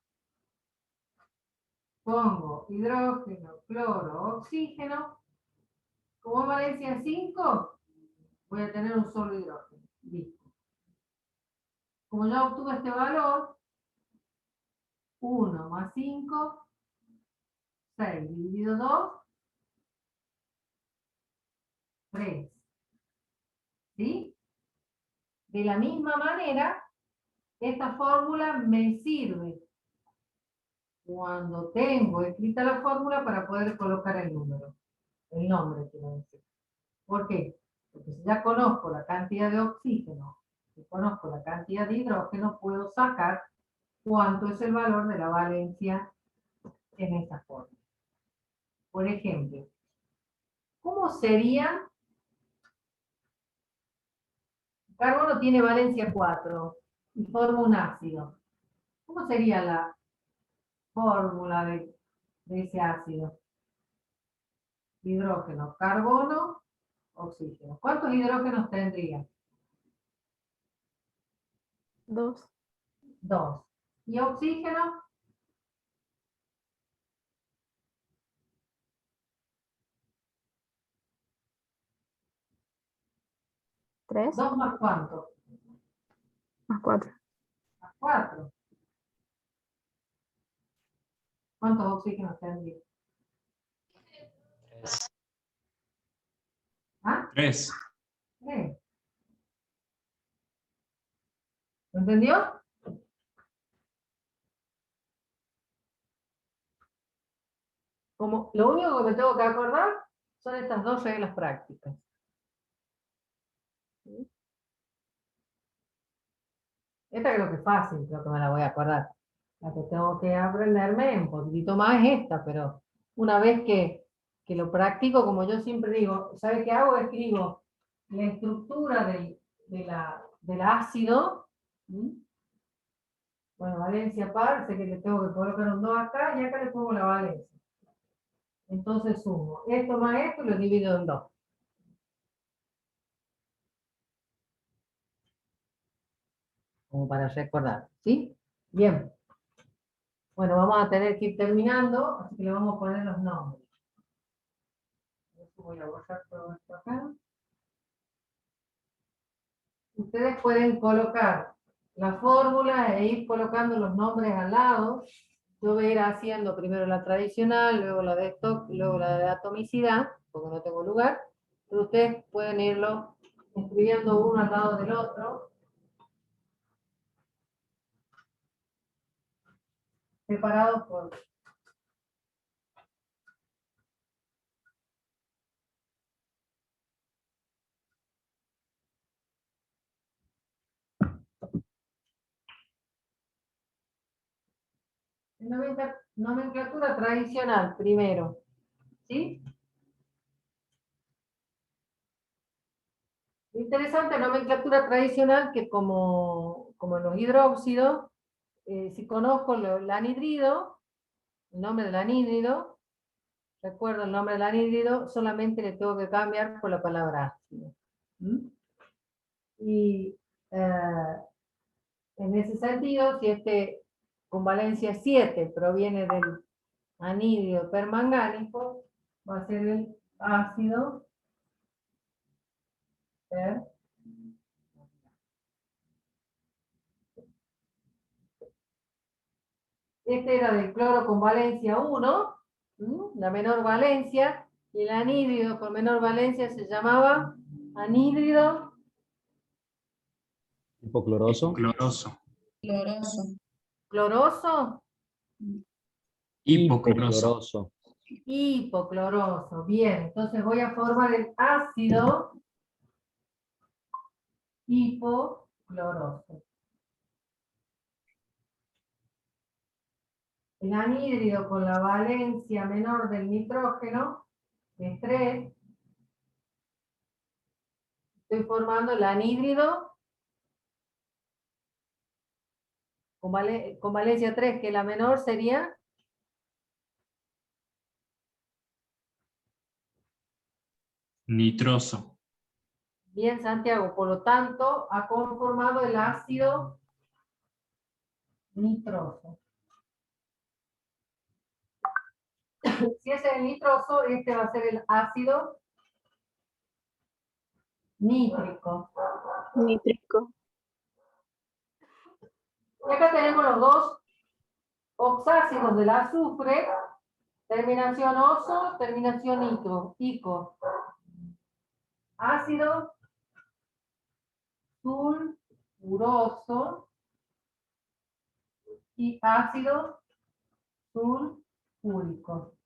pongo hidrógeno, cloro, oxígeno. Como valencia 5, voy a tener un solo hidrógeno. Listo. Como ya obtuve este valor, 1 más 5, 6 dividido 2, 3. ¿Sí? De la misma manera, esta fórmula me sirve cuando tengo escrita la fórmula para poder colocar el número. El nombre, quiero decir. ¿Por qué? Porque si ya conozco la cantidad de oxígeno Si conozco la cantidad de hidrógeno, puedo sacar cuánto es el valor de la valencia en esta forma. Por ejemplo, ¿cómo sería? Carbono tiene valencia 4 y forma un ácido. ¿Cómo sería la fórmula de ese ácido? Hidrógeno, carbono, oxígeno. ¿Cuántos hidrógenos tendría? 2. 2. ¿Y oxígeno? 3 ¿2 más cuánto? más 4. Más 4. ¿Cuántos oxígenos tendría? 3. ¿Ah? 3. 3. ¿Lo entendió? Como lo único que me tengo que acordar son estas dos reglas prácticas. Esta creo que es fácil, creo que me la voy a acordar. La que tengo que aprenderme un poquito más es esta, pero una vez que lo practico, como yo siempre digo, ¿sabe qué hago? Escribo la estructura del ácido. ¿Mm? Bueno, valencia par, sé que le tengo que colocar un 2 acá y acá le pongo la valencia. Entonces sumo esto más esto y lo divido en 2. Como para recordar, ¿sí? Bien. Bueno, vamos a tener que ir terminando, así que le vamos a poner los nombres. Voy a borrar todo esto acá. Ustedes pueden colocar la fórmula e ir colocando los nombres al lado. Yo voy a ir haciendo primero la tradicional, luego la de stock, luego la de atomicidad, porque no tengo lugar. Pero ustedes pueden irlo escribiendo uno al lado del otro. Separados por... Nomenclatura tradicional, primero. ¿Sí? Interesante nomenclatura tradicional que como en los hidróxidos, si conozco el anhídrido, el nombre del anhídrido, recuerdo el nombre del anhídrido, solamente le tengo que cambiar por la palabra ácido. ¿Mm? Y en ese sentido, si este con valencia 7 proviene del anhídrido permangánico, va a ser el ácido per. Este era del cloro con valencia 1, la menor valencia, y el anhídrido con menor valencia se llamaba anhídrido Hipocloroso. Cloroso. Cloroso. cloroso, Hipocloroso. hipocloroso. Bien, entonces voy a formar el ácido hipocloroso. El anhídrido con la valencia menor del nitrógeno, que es 3, estoy formando el anhídrido con valencia 3, que la menor sería Nitroso. bien, Santiago. Por lo tanto, ha conformado el ácido nitroso. Si ese es el nitroso, este va a ser el ácido nítrico. Nítrico. Y acá tenemos los dos oxácidos del azufre, terminación oso, terminación nitro, ico. Ácido sulfuroso y ácido sulfúrico.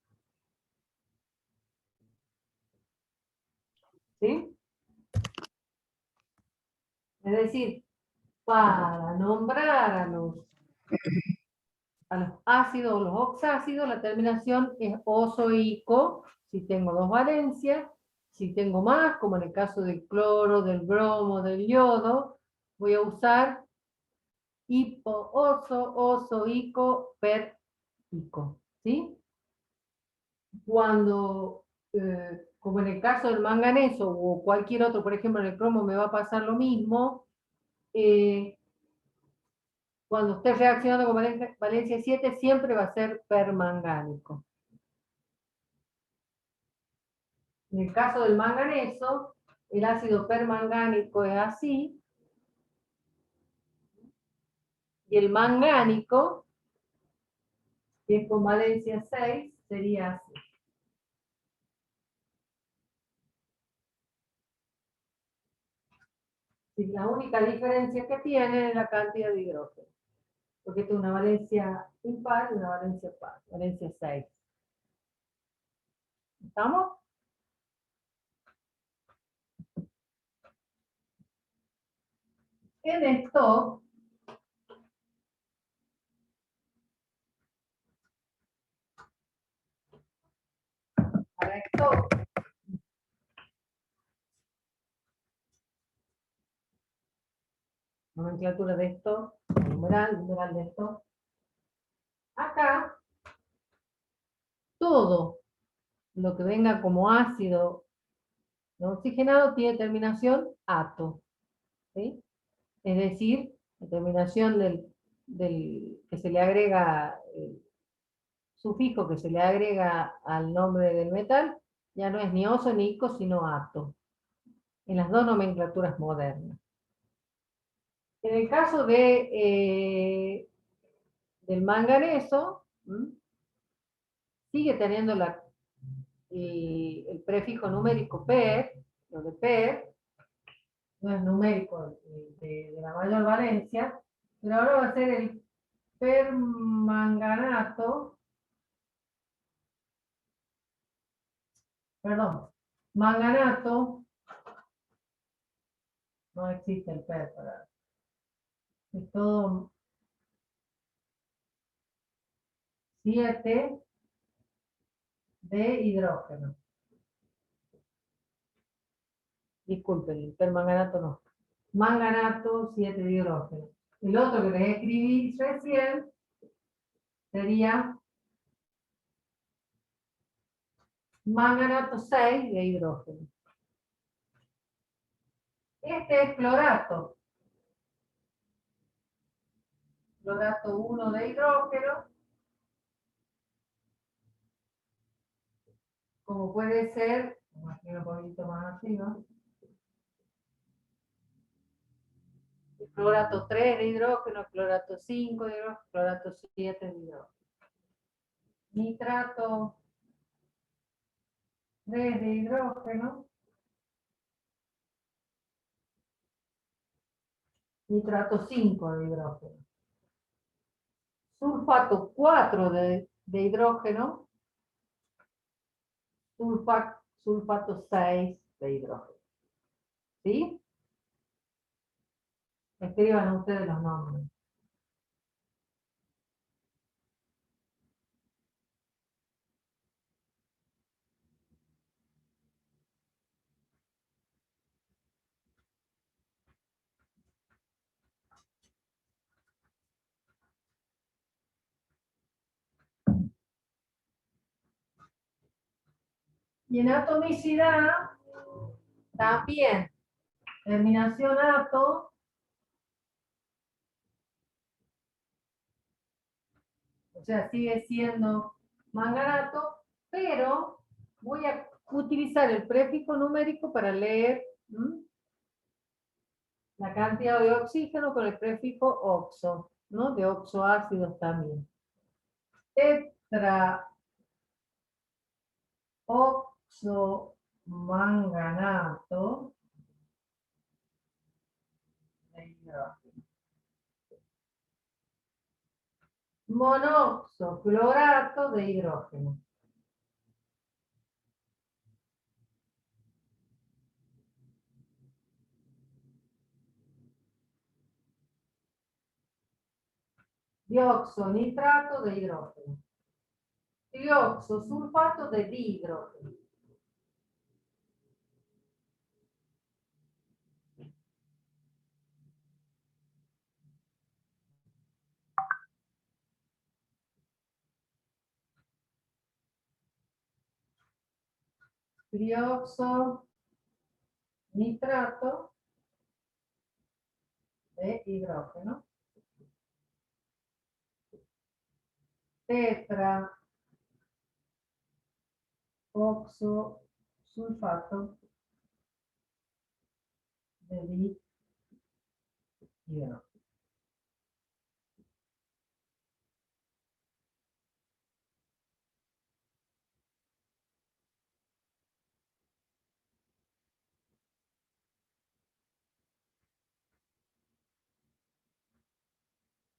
¿Sí? Es decir, para nombrar a los ácidos o los oxácidos, la terminación es oso-ico, si tengo dos valencias. Si tengo más, como en el caso del cloro, del bromo, del yodo, voy a usar hipo, oso, ico, per, ico. ¿Sí? Cuando, como en el caso del manganeso o cualquier otro, por ejemplo en el cromo me va a pasar lo mismo, cuando esté reaccionando con valencia 7 siempre va a ser permangánico. En el caso del manganeso, el ácido permangánico es así, y el mangánico, que es con valencia 6, sería así. Y la única diferencia que tiene es la cantidad de hidrógeno. Porque esta es una valencia impar y una valencia par, valencia 6. ¿Estamos? En esto, para esto, nomenclatura de esto, numeral de esto. Acá, todo lo que venga como ácido no oxigenado tiene terminación ato. ¿Sí? Es decir, la terminación del que se le agrega, el sufijo que se le agrega al nombre del metal, ya no es ni oso ni ico, sino ato. En las dos nomenclaturas modernas. En el caso del manganeso, sigue teniendo el prefijo numérico per, lo de per, no es numérico de la mayor valencia, pero ahora va a ser el permanganato, perdón, manganato, no existe el per, es todo 7 de hidrógeno. Disculpen, el permanganato no. Manganato, 7 de hidrógeno. El otro que les escribí recién sería manganato 6 de hidrógeno. Este es clorato. Clorato 1 de hidrógeno. Como puede ser, vamos a hacer un poquito más arriba. Clorato 3 de hidrógeno, clorato 5 de hidrógeno, clorato 7 de hidrógeno. Nitrato 3 de hidrógeno. Nitrato 5 de hidrógeno. Sulfato 4 de hidrógeno. Sulfato 6 de hidrógeno. ¿Sí? Escriban ustedes los nombres. Y en atomicidad, también, terminación ato, o sea, sigue siendo manganato, pero voy a utilizar el prefijo numérico para leer la cantidad de oxígeno con el prefijo oxo, ¿no? De oxoácidos también. Tetra oxomanganato de hidrógeno. Monoxoclorato de hidrógeno. Dioxonitrato de hidrógeno. Dioxosulfato de dihidrógeno. Trioxonitrato de hidrógeno. Tetraoxosulfato de dihidrógeno.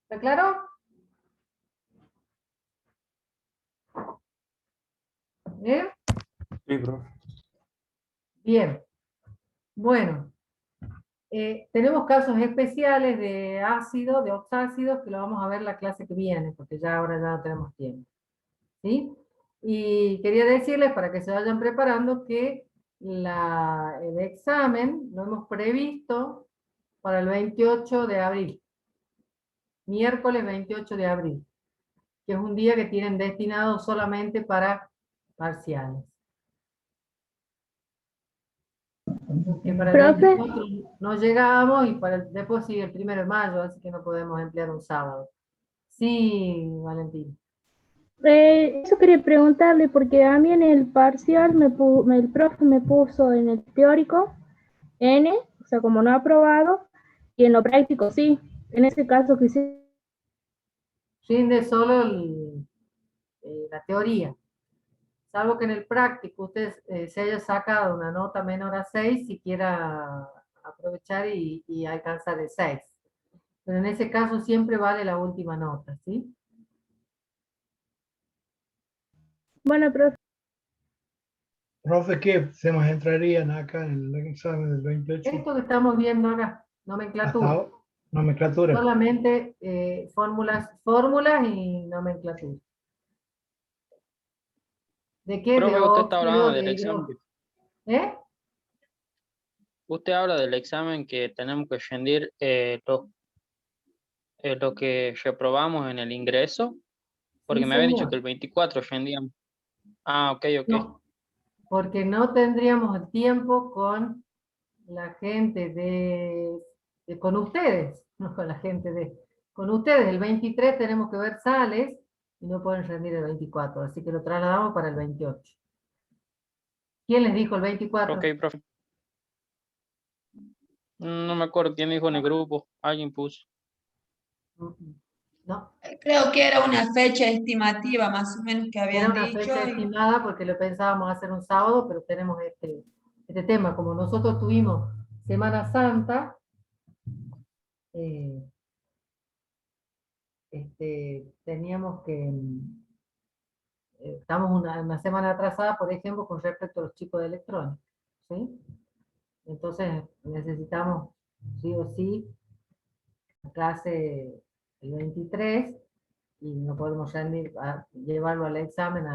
¿Está claro? ¿Bien? Sí, profe. Bien. Bueno, tenemos casos especiales de ácido, de oxácidos, que lo vamos a ver la clase que viene, porque ya ahora ya no tenemos tiempo. ¿Sí? Y quería decirles, para que se vayan preparando, que el examen lo hemos previsto para el 28 de abril. Miércoles 28 de abril, que es un día que tienen destinado solamente para parciales. Que para el Profe. 24 no llegamos y después sigue el 1 de mayo, así que no podemos emplear un sábado. Sí, Valentín. Eso quería preguntarle, porque a mí en el parcial el profe me puso en el teórico N, o sea, como no aprobado, y en lo práctico sí. En ese caso quisiera. Rinde solo la teoría. Salvo que en el práctico usted se haya sacado una nota menor a 6 si quiera aprovechar y alcanzar el 6. Pero en ese caso siempre vale la última nota, ¿sí? Bueno, profe. Profe, ¿qué temas entrarían acá en el examen del 28? Esto que estamos viendo acá, Hasta nomenclatura. ahora, nomenclatura. Solamente fórmulas y nomenclatura. ¿De qué? De Profe, usted está óxido, hablando de del examen. hidrógeno. ¿Eh? Usted habla del examen que tenemos que rendir lo que reprobamos en el ingreso, porque Sí, me había dicho señor. que el 24 rendíamos. Ah, ok. No, porque no tendríamos el tiempo con la gente con ustedes, no con la gente con ustedes. El 23 tenemos que ver sales y no pueden rendir el 24, así que lo trasladamos para el 28. ¿Quién les dijo el 24? Ok, profe. No me acuerdo quién dijo en el grupo, alguien puso. No, Creo que era una fecha estimativa más o menos que era habían una dicho. fecha estimada porque lo pensábamos hacer un sábado, pero tenemos este tema. Como nosotros tuvimos Semana Santa, teníamos que, estamos una semana atrasada, por ejemplo, con respecto a los chicos de electrónica, ¿sí? Entonces necesitamos, sí o sí, la clase el 23 y no podemos llevarlo al examen